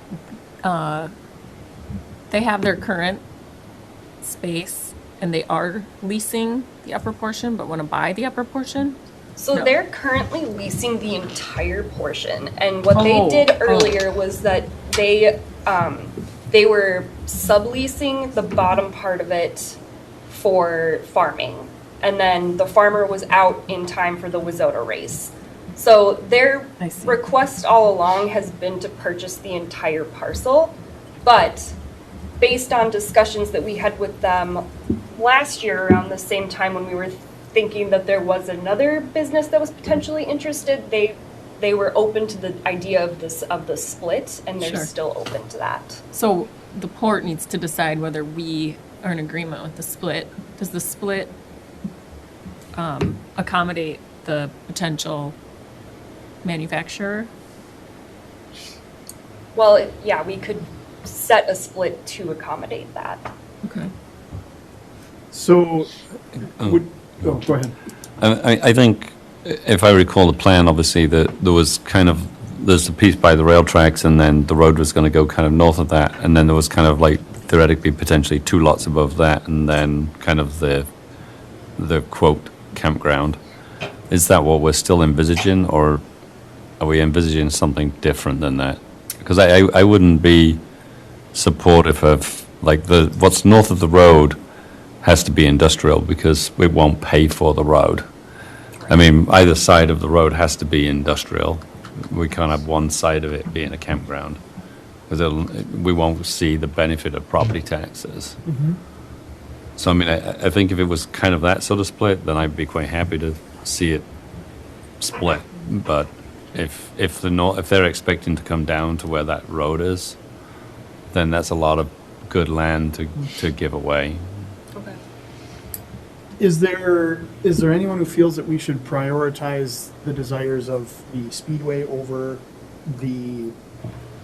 they have their current space and they are leasing the upper portion, but want to buy the upper portion? So No. they're currently leasing the entire portion, and what they did earlier was that they were subleasing the bottom part of it for farming, and then the farmer was out in time for the Wizota race. So their I see. request all along has been to purchase the entire parcel, but based on discussions that we had with them last year around the same time when we were thinking that there was another business that was potentially interested, they were open to the idea of the split, and they're Sure. still open to that. So the port needs to decide whether we are in agreement with the split. Does the split accommodate the potential manufacturer? Well, yeah, we could set a split to accommodate that. Okay. So, go ahead. I think, if I recall the plan, obviously, that there was there's a piece by the rail tracks, and then the road was going to go kind of north of that, and then there was kind of like theoretically potentially 2 lots above that, and then kind of the quote campground. Is that what we're still envisaging, or are we envisaging something different than that? Because I wouldn't be supportive of, like, what's north of the road has to be industrial, because we won't pay for the road. I mean, either side of the road has to be industrial. We can't have one side of it being a campground, because we won't see the benefit of property taxes. So, I mean, I think if it was kind of that sort of split, then I'd be quite happy to see it split. But if they're expecting to come down to where that road is, then that's a lot of good land to give away. Okay. Is there anyone who feels that we should prioritize the desires of the Speedway over the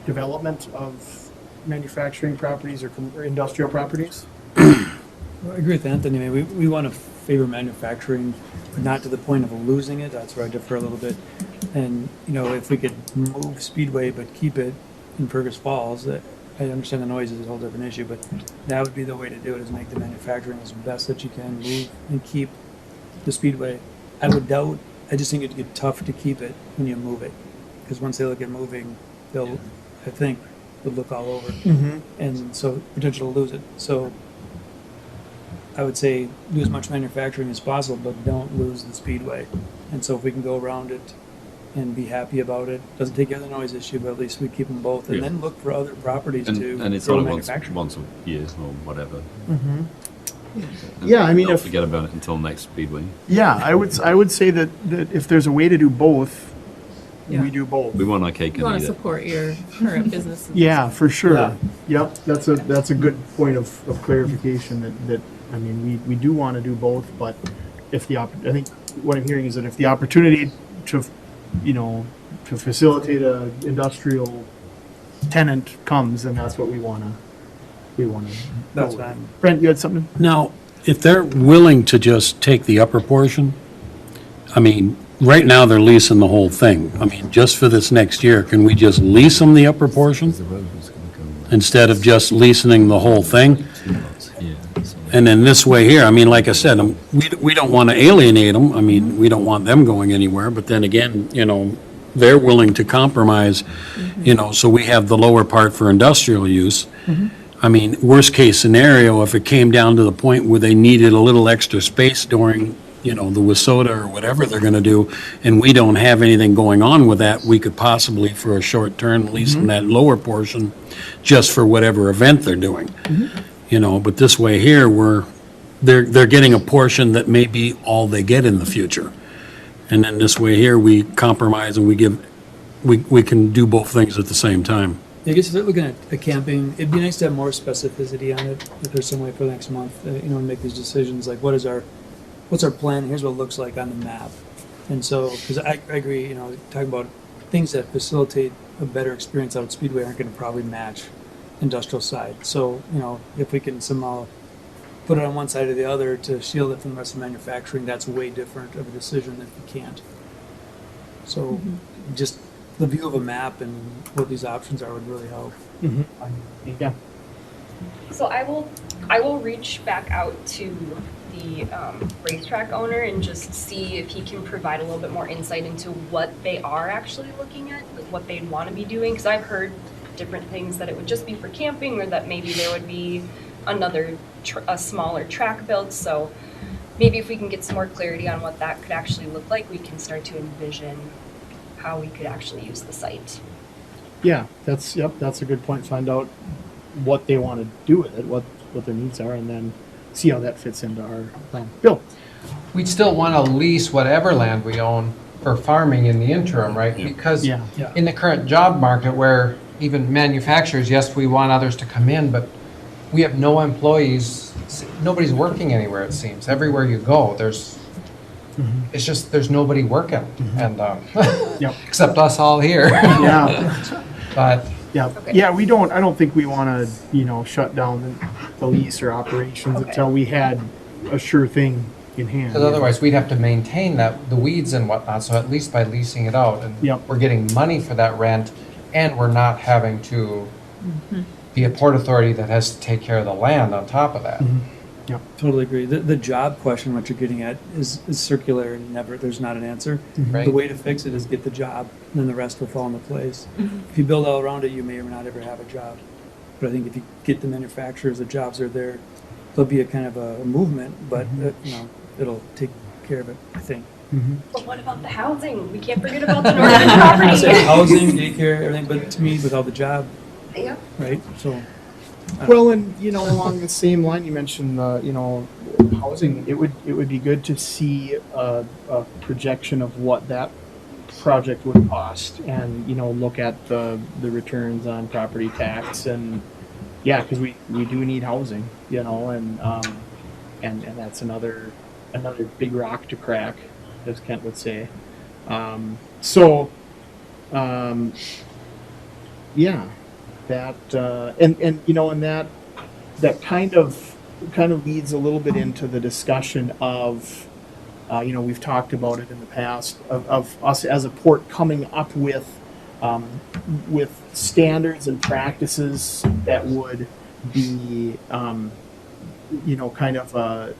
development of manufacturing properties or industrial properties? I agree with Anthony. I mean, we want to favor manufacturing, but not to the point of losing it. That's where I differ a little bit. And, you know, if we could move Speedway but keep it in Fergus Falls, I understand the noise is a whole different issue, but that would be the way to do it, is make the manufacturing as best that you can, move and keep the Speedway. I just think it'd get tough to keep it when you move it, because once they look at moving, they'll look all over. And so potential to lose it. So I would say do as much manufacturing as possible, but don't lose the Speedway. And so if we can go around it and be happy about it, doesn't take care of the noise issue, but at least we keep them both, and Yeah. then look for other properties And to it's grow only once manufacturing. a year or whatever. Yeah, I mean, Don't if forget about it until next Speedway. yeah, I would say that if there's a way to do both, Yeah. we do both. We want our cake You want and to eat it. support your current businesses. Yeah, for sure. Yeah. Yep, that's a good point of clarification that I mean, we do want to do both, but if I think what I'm hearing is that if the opportunity to facilitate a industrial tenant comes, then that's what we want to. That's fine. Brent, you had something? Now, if they're willing to just take the upper portion, I mean, right now they're leasing the whole thing. I mean, just for this next year, can we just lease them the upper portion The road was going to go instead of just leasing the whole thing? 2 lots here. So And then this way here, I mean, like I said, we don't want to alienate them. I mean, we don't want them going anywhere, but then again, you know, they're willing to compromise, you know, so we have the lower part for industrial use. I mean, worst case scenario, if it came down to the point where they needed a little extra space during, you know, the WISSOTA or whatever they're going to do, and we don't have anything going on with that, we could possibly, for a short term, at least in that lower portion, just for whatever event they're doing. You know, but this way here, they're getting a portion that may be all they get in the future. And then this way here, we compromise and we can do both things at the same time. I guess if they're looking at the camping, it'd be nice to have more specificity on it, if there's some way for the next month, you know, to make these decisions, like what's our plan, here's what it looks like on the map. And so, because I agree, you know, talking about things that facilitate a better experience out at Speedway aren't gonna probably match industrial side. So, you know, if we can somehow put it on one side or the other to shield it from the rest of manufacturing, that's way different of a decision than if you can't. So, just the view of a map and what these options are would really help. Yeah. So I will reach back out to the racetrack owner and just see if he can provide a little bit more insight into what they are actually looking at, like what they'd want to be doing. Because I've heard different things that it would just be for camping, or that maybe there would be another a smaller track build. So maybe if we can get some more clarity on what that could actually look like, we can start to envision how we could actually use the site. Yeah, that's a good point. Find out what they want to do with it, what their needs are, and then see how that fits into our plan. Bill? We'd still want to lease whatever land we own for farming in the interim, right? Because Yeah. in the current job market where even manufacturers, yes, we want others to come in, but we have no employees, nobody's working anywhere, it seems. Everywhere you go, it's just, there's nobody working, and Yep. except us all here. Yeah. But Yeah. Okay. Yeah, I don't think we want to, you know, shut down the lease or operations Okay. until we had a sure thing in hand. because otherwise, we'd have to maintain the weeds and whatnot, so at least by leasing it out, and Yep. we're getting money for that rent, and we're not having to be a port authority that has to take care of the land on top of that. Totally agree. The job question, what you're getting at, is circular and there's not an answer. Right. The way to fix it is get the job, and then the rest will fall into place. If you build all around it, you may or may not ever have a job. But I think if you get the manufacturers, the jobs are there, there'll be a kind of a movement, but you know, it'll take care of it, I think. But what about the housing? We can't forget about the northern property. I say housing, daycare, everything, but to me, without the job, Yeah. right? So, Well, and you know, along the same line, you mentioned you know, housing. It would be good to see a projection of what that project would cost, and you know, look at the returns on property tax, and yeah, because we do need housing, you know, and that's another big rock to crack, as Kent would say. Yeah. That and you know, and that kind of leads a little bit into the discussion of you know, we've talked about it in the past of us as a port coming up with standards and practices that would be you know, kind of a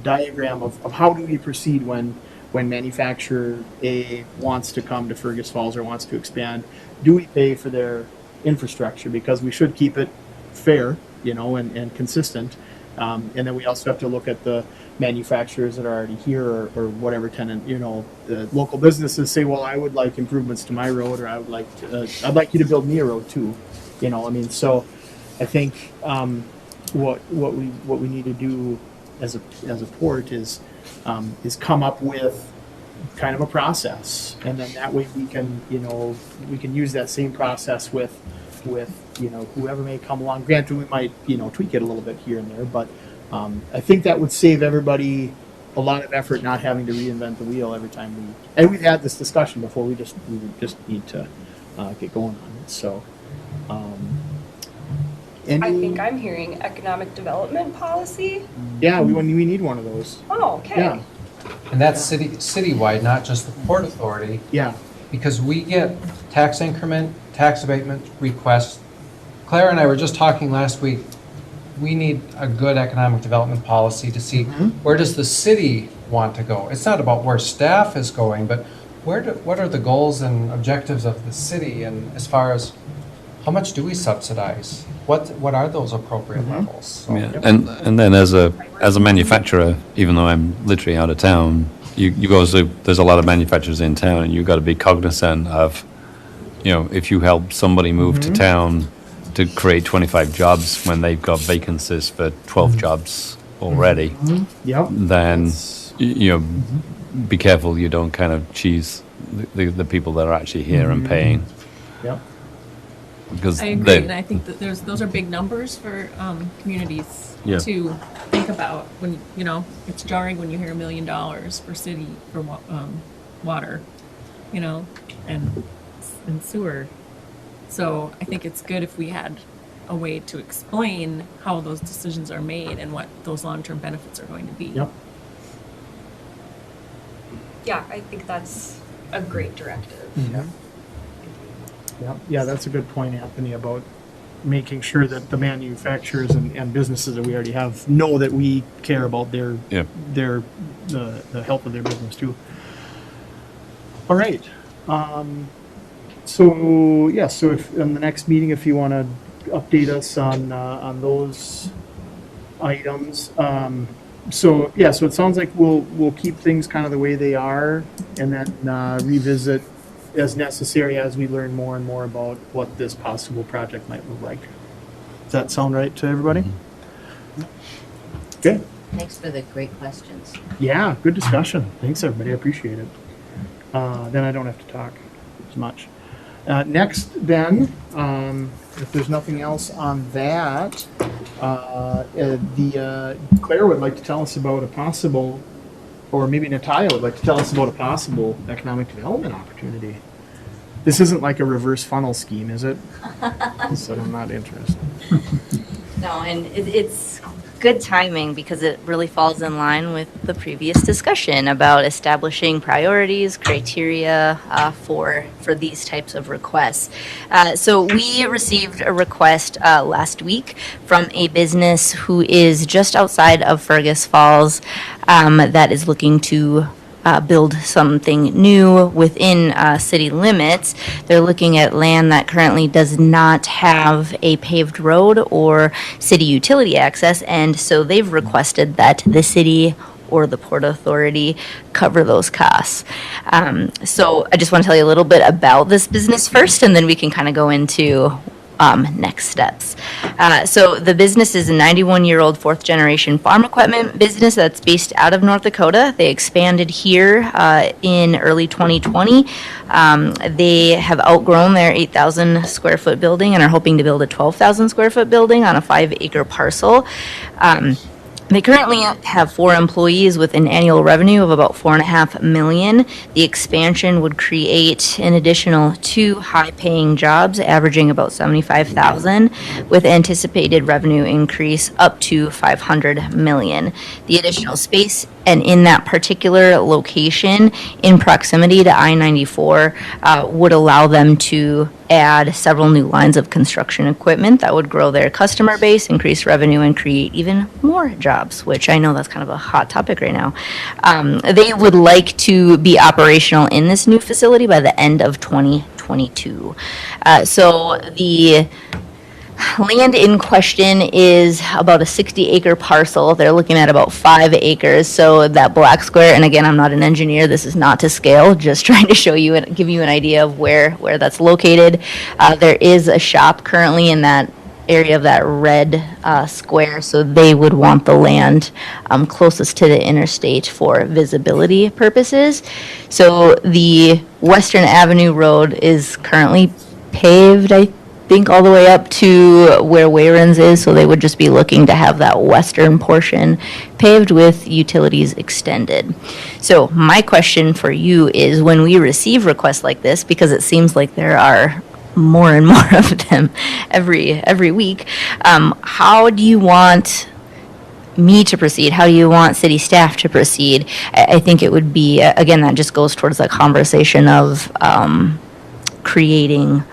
diagram of how do we proceed when manufacturer A wants to come to Fergus Falls or wants to expand. Do we pay for their infrastructure, because we should keep it fair, you know, and consistent, and then we also have to look at the manufacturers that are already here, or whatever tenant, you know, the local businesses say, well, I would like improvements to my road, or I'd like you to build me a road too, you know. I mean, so I think what we need to do as a port is come up with kind of a process, and then that way we can use that same process with you know, whoever may come along. Granted, we might, you know, tweak it a little bit here and there, but I think that would save everybody a lot of effort, not having to reinvent the wheel every time and we've had this discussion before. We just need to get going on it. So I think I'm hearing economic development policy. yeah, we need one of those. Oh, okay. Yeah. And that's citywide, not just the Port Authority, Yeah. because we get tax increment, tax abatement requests. Claire and I were just talking last week, we need a good economic development policy to see where does the city want to go? It's not about where staff is going, but what are the goals and objectives of the city, and as far as how much do we subsidize? What are those appropriate levels? So- Yeah, and then as a manufacturer, even though I'm literally out of town, you go, so there's a lot of manufacturers in town, and you've got to be cognizant of, if you help somebody move to town to create 25 jobs when they've got vacancies for 12 jobs already, Yep. then, be careful you don't kind of cheese the people that are actually here and paying. Yep. Because I agree, and I think that those are big numbers for communities Yeah. to think about when, it's jarring when you hear $1 million for city, for water, and sewer. So I think it's good if we had a way to explain how those decisions are made and what those long-term benefits are going to be. Yep. Yeah, I think that's a great directive. Yeah, that's a good point, Anthony, about making sure that the manufacturers and businesses that we already have know that we care about the health of their business too. All right. So if in the next meeting, if you want to update us on those items. So it sounds like we'll keep things kind of the way they are, and then revisit as necessary as we learn more and more about what this possible project might look like. Does that sound right to everybody? Okay. Thanks for the great questions. Yeah, good discussion. Thanks, everybody. I appreciate it. Then I don't have to talk as much. Next, then, if there's nothing else on that, Claire would like to tell us about a possible, or maybe Natalia would like to tell us about a possible economic development opportunity. This isn't like a reverse funnel scheme, is it? So I'm not interested. No, and it's good timing because it really falls in line with the previous discussion about establishing priorities, criteria for these types of requests. So we received a request last week from a business who is just outside of Fergus Falls that is looking to build something new within city limits. They're looking at land that currently does not have a paved road or city utility access, and so they've requested that the city or the Port Authority cover those costs. So I just want to tell you a little bit about this business first, and then we can kind of go into next steps. So the business is a 91-year-old fourth-generation farm equipment business that's based out of North Dakota. They expanded here in early 2020. They have outgrown their 8,000 square foot building and are hoping to build a 12,000 square foot building on a 5-acre parcel. They currently have 4 employees with an annual revenue of about $4.5 million. The expansion would create an additional 2 high-paying jobs, averaging about $75,000, with anticipated revenue increase up to $500 million. The additional space, and in that particular location, in proximity to I-94, would allow them to add several new lines of construction equipment that would grow their customer base, increase revenue, and create even more jobs, which I know that's kind of a hot topic right now. They would like to be operational in this new facility by the end of 2022. So the land in question is about a 60-acre parcel. They're looking at about 5 acres. So that black square, and again, I'm not an engineer, this is not to scale, just trying to show you and give you an idea of where that's located. There is a shop currently in that area of that red square, so they would want the land closest to the interstate for visibility purposes. So the Western Avenue Road is currently paved, I think, all the way up to where Warren's is, so they would just be looking to have that western portion paved with utilities extended. So my question for you is, when we receive requests like this, because it seems like there are more and more of them every week, how do you want me to proceed? How do you want city staff to proceed? I think it would be, again, that just goes towards that conversation of creating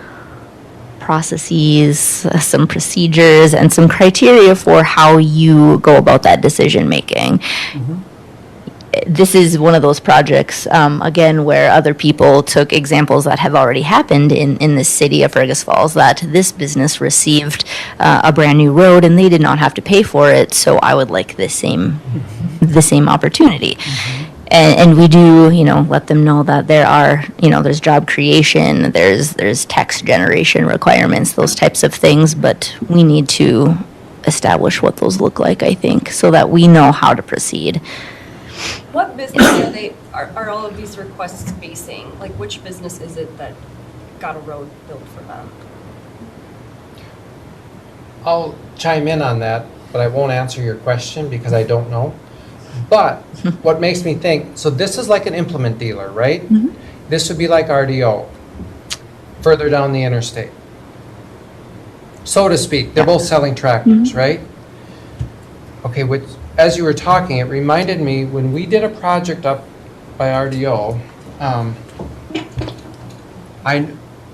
processes, some procedures, and some criteria for how you go about that decision making. This is one of those projects, again, where other people took examples that have already happened in the city of Fergus Falls, that this business received a brand new road and they did not have to pay for it, so I would like the same opportunity. And we do, let them know that there are, there's job creation, there's tax generation requirements, those types of things, but we need to establish what those look like, I think, so that we know how to proceed. What business are all of these requests facing? Like, which business is it that got a road built for them? I'll chime in on that, but I won't answer your question because I don't know. But what makes me think, so this is like an implement dealer, right? This would be like RDO, further down the interstate. So to speak, they're both selling tractors, right? Okay, as you were talking, it reminded me when we did a project up by RDO,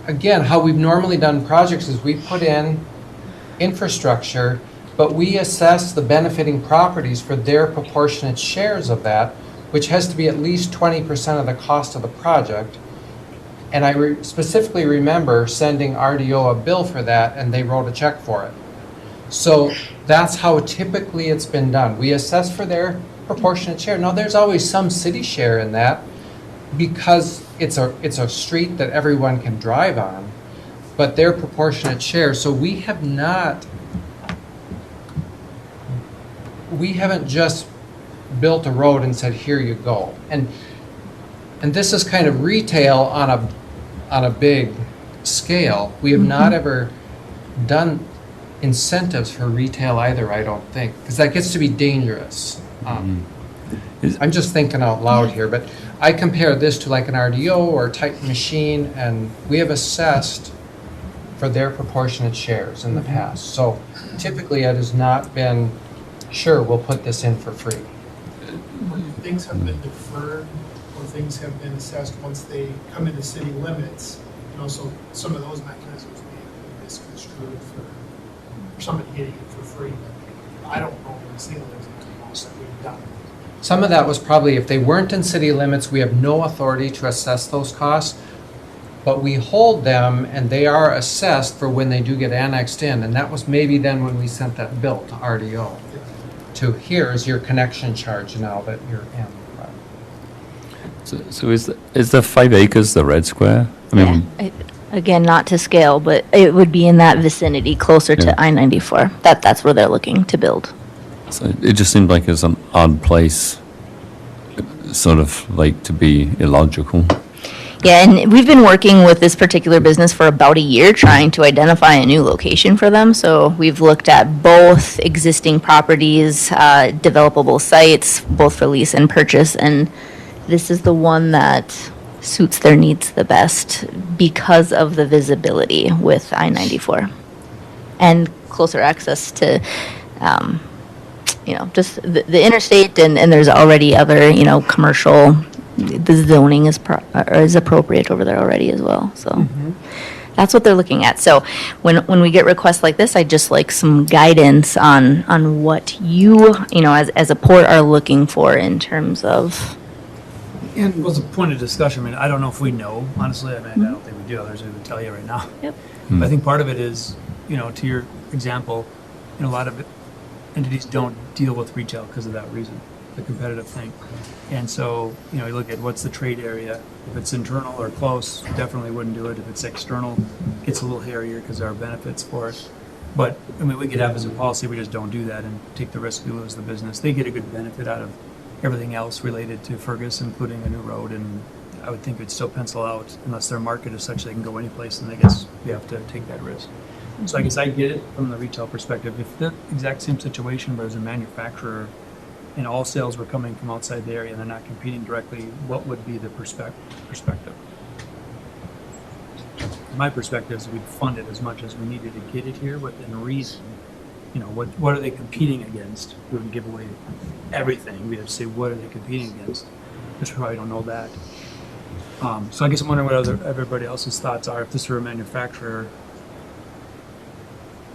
again, how we've normally done projects is we put in infrastructure, but we assess the benefiting properties for their proportionate shares of that, which has to be at least 20% of the cost of the project. And I specifically remember sending RDO a bill for that, and they wrote a check for it. So that's how typically it's been done. We assess for their proportionate share. Now, there's always some city share in that because it's a street that everyone can drive on, but their proportionate share. So we haven't just built a road and said, here you go. And this is kind of retail on a big scale. We have not ever done incentives for retail either, I don't think, because that gets to be dangerous. I'm just thinking out loud here, but I compare this to like an RDO or type machine, and we have assessed for their proportionate shares in the past. So typically it has not been, sure, we'll put this in for free. When things have been deferred, or things have been assessed once they come into city limits, so some of those mechanisms may have been misconstrued for somebody getting it for free. I don't know of a single example that we've done. Some of that was probably if they weren't in city limits, we have no authority to assess those costs, but we hold them and they are assessed for when they do get annexed in. And that was maybe then when we sent that bill to RDO. To here's your connection charge now that you're in. So is the 5 acres the red square? I mean, Again, not to scale, but it would be in that vicinity, closer to I-94. That's where they're looking to build. so it just seemed like it's an odd place, sort of like to be illogical. Yeah, and we've been working with this particular business for about a year, trying to identify a new location for them. So we've looked at both existing properties, developable sites, both for lease and purchase, and this is the one that suits their needs the best because of the visibility with I-94 and closer access to, just the interstate, and there's already other, commercial. The zoning is appropriate over there already as well, so that's what they're looking at. So when we get requests like this, I'd just like some guidance on what you as a port are looking for in terms of. And it was a point of discussion. I mean, I don't know if we know, honestly. I don't think we do. Others would tell you right now. Yep. But I think part of it is, to your example, a lot of entities don't deal with retail because of that reason, the competitive thing. And so, you look at what's the trade area. If it's internal or close, definitely wouldn't do it. If it's external, it's a little hairier because there are benefits for it. But, we could have as a policy, we just don't do that and take the risk we lose the business. They get a good benefit out of everything else related to Fergus, including a new road, and I would think it'd still pencil out unless their market is such they can go any place, and I guess we have to take that risk. So I guess I get it from the retail perspective. If the exact same situation, but as a manufacturer, and all sales were coming from outside the area and they're not competing directly, what would be the perspective? My perspective is we'd fund it as much as we needed to get it here within reason. What are they competing against? We wouldn't give away everything. We'd have to say, what are they competing against? Which we probably don't know that. So I guess I'm wondering what everybody else's thoughts are. If this were a manufacturer,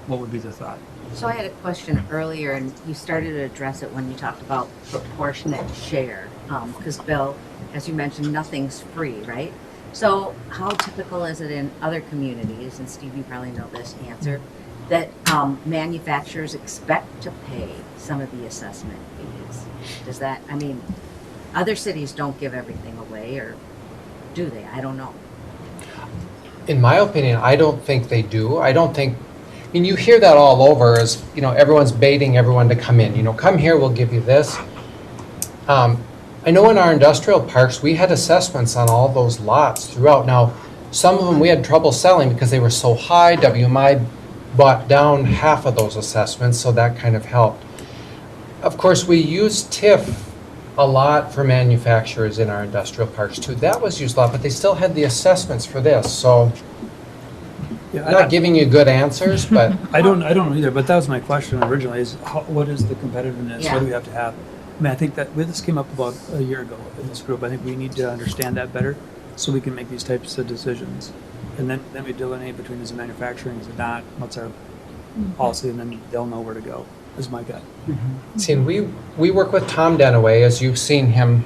what would be the thought? So I had a question earlier, and you started to address it when you talked about proportionate share. Because Bill, as you mentioned, nothing's free, right? So how typical is it in other communities, and Steve, you probably know this answer, that manufacturers expect to pay some of the assessment fees? Does that, I mean, other cities don't give everything away, or do they? I don't know. In my opinion, I don't think they do. I don't think, I mean, you hear that all over as, you know, everyone's baiting everyone to come in. You know, come here, we'll give you this. I know in our industrial parks, we had assessments on all those lots throughout. Now, some of them we had trouble selling because they were so high. WMI bought down half of those assessments, so that kind of helped. Of course, we use TIF a lot for manufacturers in our industrial parks too. That was used a lot, but they still had the assessments for this, so Yeah, not giving you good answers, but I don't know either, but that was my question originally, is what is the competitiveness? Yeah. What do we have to have? I mean, I think that this came up about a year ago in this group. I think we need to understand that better so we can make these types of decisions. And then we delineate between is it manufacturing, is it not, what's our policy, and then they'll know where to go, is my gut. see, and we work with Tom Denaway, as you've seen him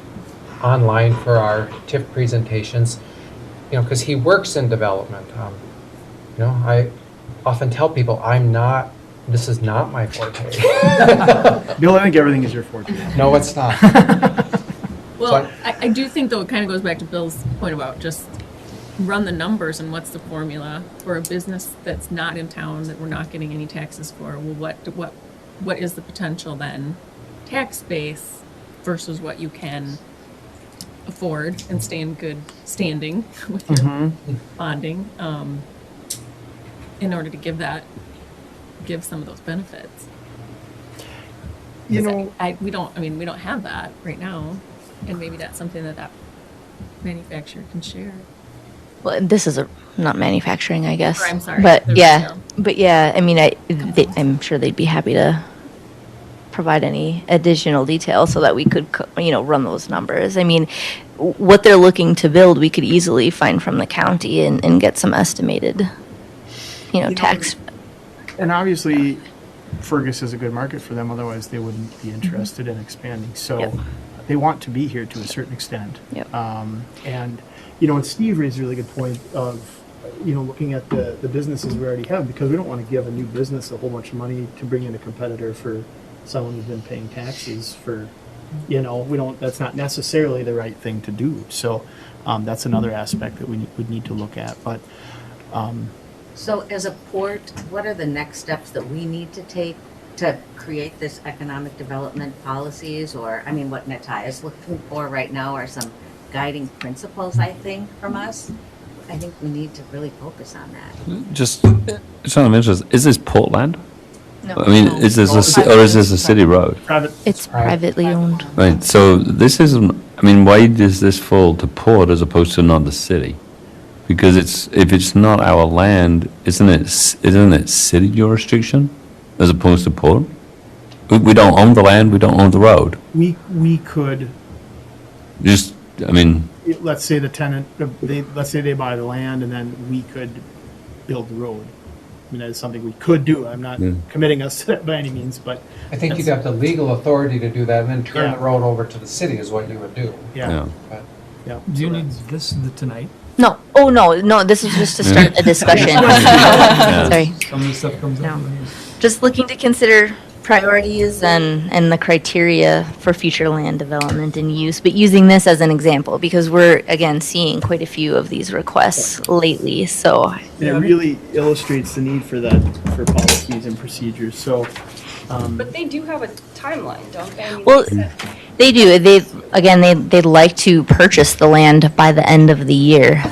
online for our TIF presentations, you know, because he works in development. You know, I often tell people this is not my forte. Bill, I think everything is your forte. No, it's not. Well, I do think, though, it kind of goes back to Bill's point about just run the numbers and what's the formula for a business that's not in town, that we're not getting any taxes for. Well, what is the potential then, tax base versus what you can afford and stay in good standing with your bonding, in order to give some of those benefits. You know, we don't have that right now, and maybe that's something that manufacturer can share. Well, this is not manufacturing, I guess. Or, I'm sorry, But the yeah, retail. but yeah, I mean, I'm sure they'd be happy to provide any additional detail so that we could, run those numbers. I mean, what they're looking to build, we could easily find from the county and get some estimated, tax. and obviously, Fergus is a good market for them, otherwise they wouldn't be interested in expanding. So Yep. they want to be here to a certain extent. Yep. And, and Steve raised a really good point of, looking at the businesses we already have, because we don't want to give a new business a whole bunch of money to bring in a competitor for someone who's been paying taxes for, that's not necessarily the right thing to do. So that's another aspect that we would need to look at. But So as a port, what are the next steps that we need to take to create this economic development policies? Or, I mean, what NETI is looking for right now are some guiding principles, I think, from us. I think we need to really focus on that. Just, it's not of interest, is this port land? No. I mean, is this or is this a city road? private, It's privately owned. Right, so this isn't, I mean, why does this fall to port as opposed to not the city? Because if it's not our land, isn't it city jurisdiction as opposed to port? We don't own the land, we don't own the road. we could, Just, I mean, let's say the tenant, let's say they buy the land and then we could build the road. I mean, that's something we could do. I'm not committing us to that by any means, but I think you'd have the legal authority to do that and then turn Yeah. the road over to the city is what you would do. yeah. But Yeah. Do you So need that's- this tonight? No, no, this is just to start a discussion. Sorry. Some of this stuff comes up. No. Just looking to consider priorities and the criteria for future land development and use, but using this as an example because we're, again, seeing quite a few of these requests lately, so. And it really illustrates the need for for policies and procedures. So, But they do have a timeline, don't they? I mean, Well, they said- they do. They'd like to purchase the land by the end of the year.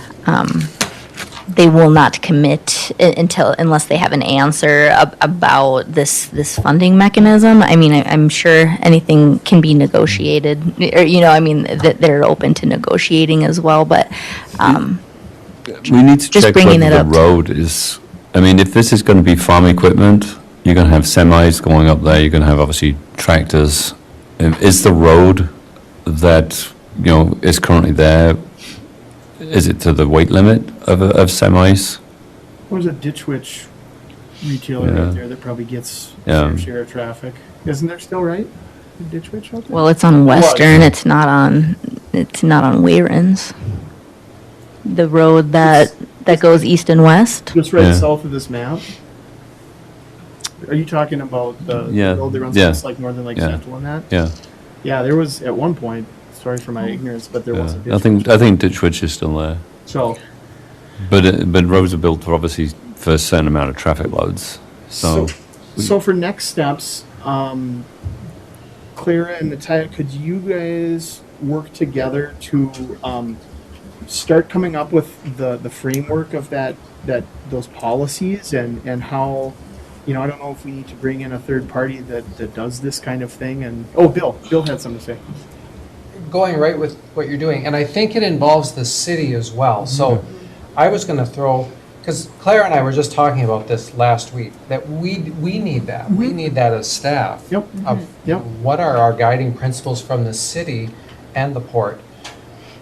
They will not commit unless they have an answer about this funding mechanism. I mean, I'm sure anything can be negotiated, or, that they're open to negotiating as well, but, we need to Just check bringing whether it the up to- road is, I mean, if this is going to be farm equipment, you're going to have semis going up there, you're going to have obviously tractors. Is the road that, is currently there, is it to the weight limit of semis? what was it, Ditch Witch retailer Yeah. right there that probably gets Yeah. fair share of traffic. Isn't there still, right? In Ditch Witch out there? Well, it's on Western, it's not on Warens. The road that goes east and west. Just right Yeah. south of this map. Are you talking about the Yeah. road that runs Yeah. past like Northern Lake Yeah. Central and that? Yeah. Yeah, there was at one point, sorry for my ignorance, but there was a Yeah. ditch. I think Ditch Witch is still there. So, But roads are built for obviously for a certain amount of traffic loads. so for next steps, Clara and Natalia, could you guys work together to start coming up with the framework of those policies and how, I don't know if we need to bring in a third party that does this kind of thing. And Bill had something to say. Going right with what you're doing, and I think it involves the city as well. So I was going to throw, because Claire and I were just talking about this last week, that we need that. We need that as staff. Yep. Of Yep. what are our guiding principles from the city and the port.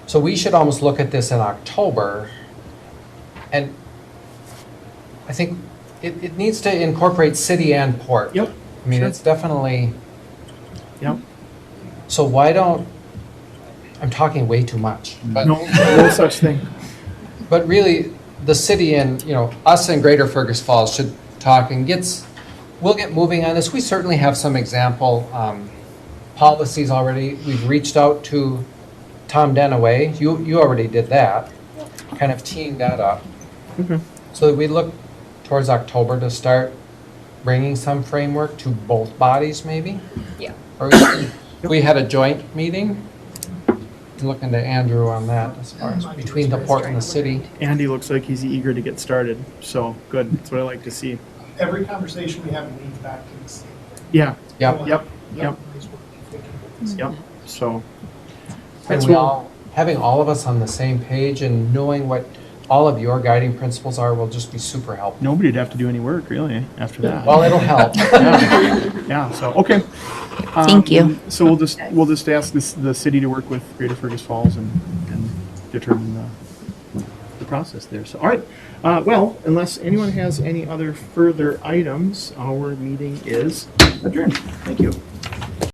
So we should almost look at this in October, and I think it needs to incorporate city and port. Yep. I mean, Sure. it's definitely, Yep. so why don't, I'm talking way too much, but. No such thing. But really, the city and, us in Greater Fergus Falls should talk and we'll get moving on this. We certainly have some example policies already. We've reached out to Tom Denaway. You already did that, kind of teeing that up. Okay. So we look towards October to start bringing some framework to both bodies, maybe? Yeah. Or we had a joint meeting. Looking to Andrew on that as far as between the port and the city. Andy looks like he's eager to get started, so good. That's what I like to see. Every conversation we have leads back to the same. Yeah. Yep. Yep. So. And That's we all. having all of us on the same page and knowing what all of your guiding principles are will just be super helpful. Nobody'd have to do any work really after that. Well, it'll help. Yeah. So okay. Thank you. So we'll just ask the city to work with Greater Fergus Falls and determine the process there. So all right. Well, unless anyone has any other further items, our meeting is adjourned. Thank you.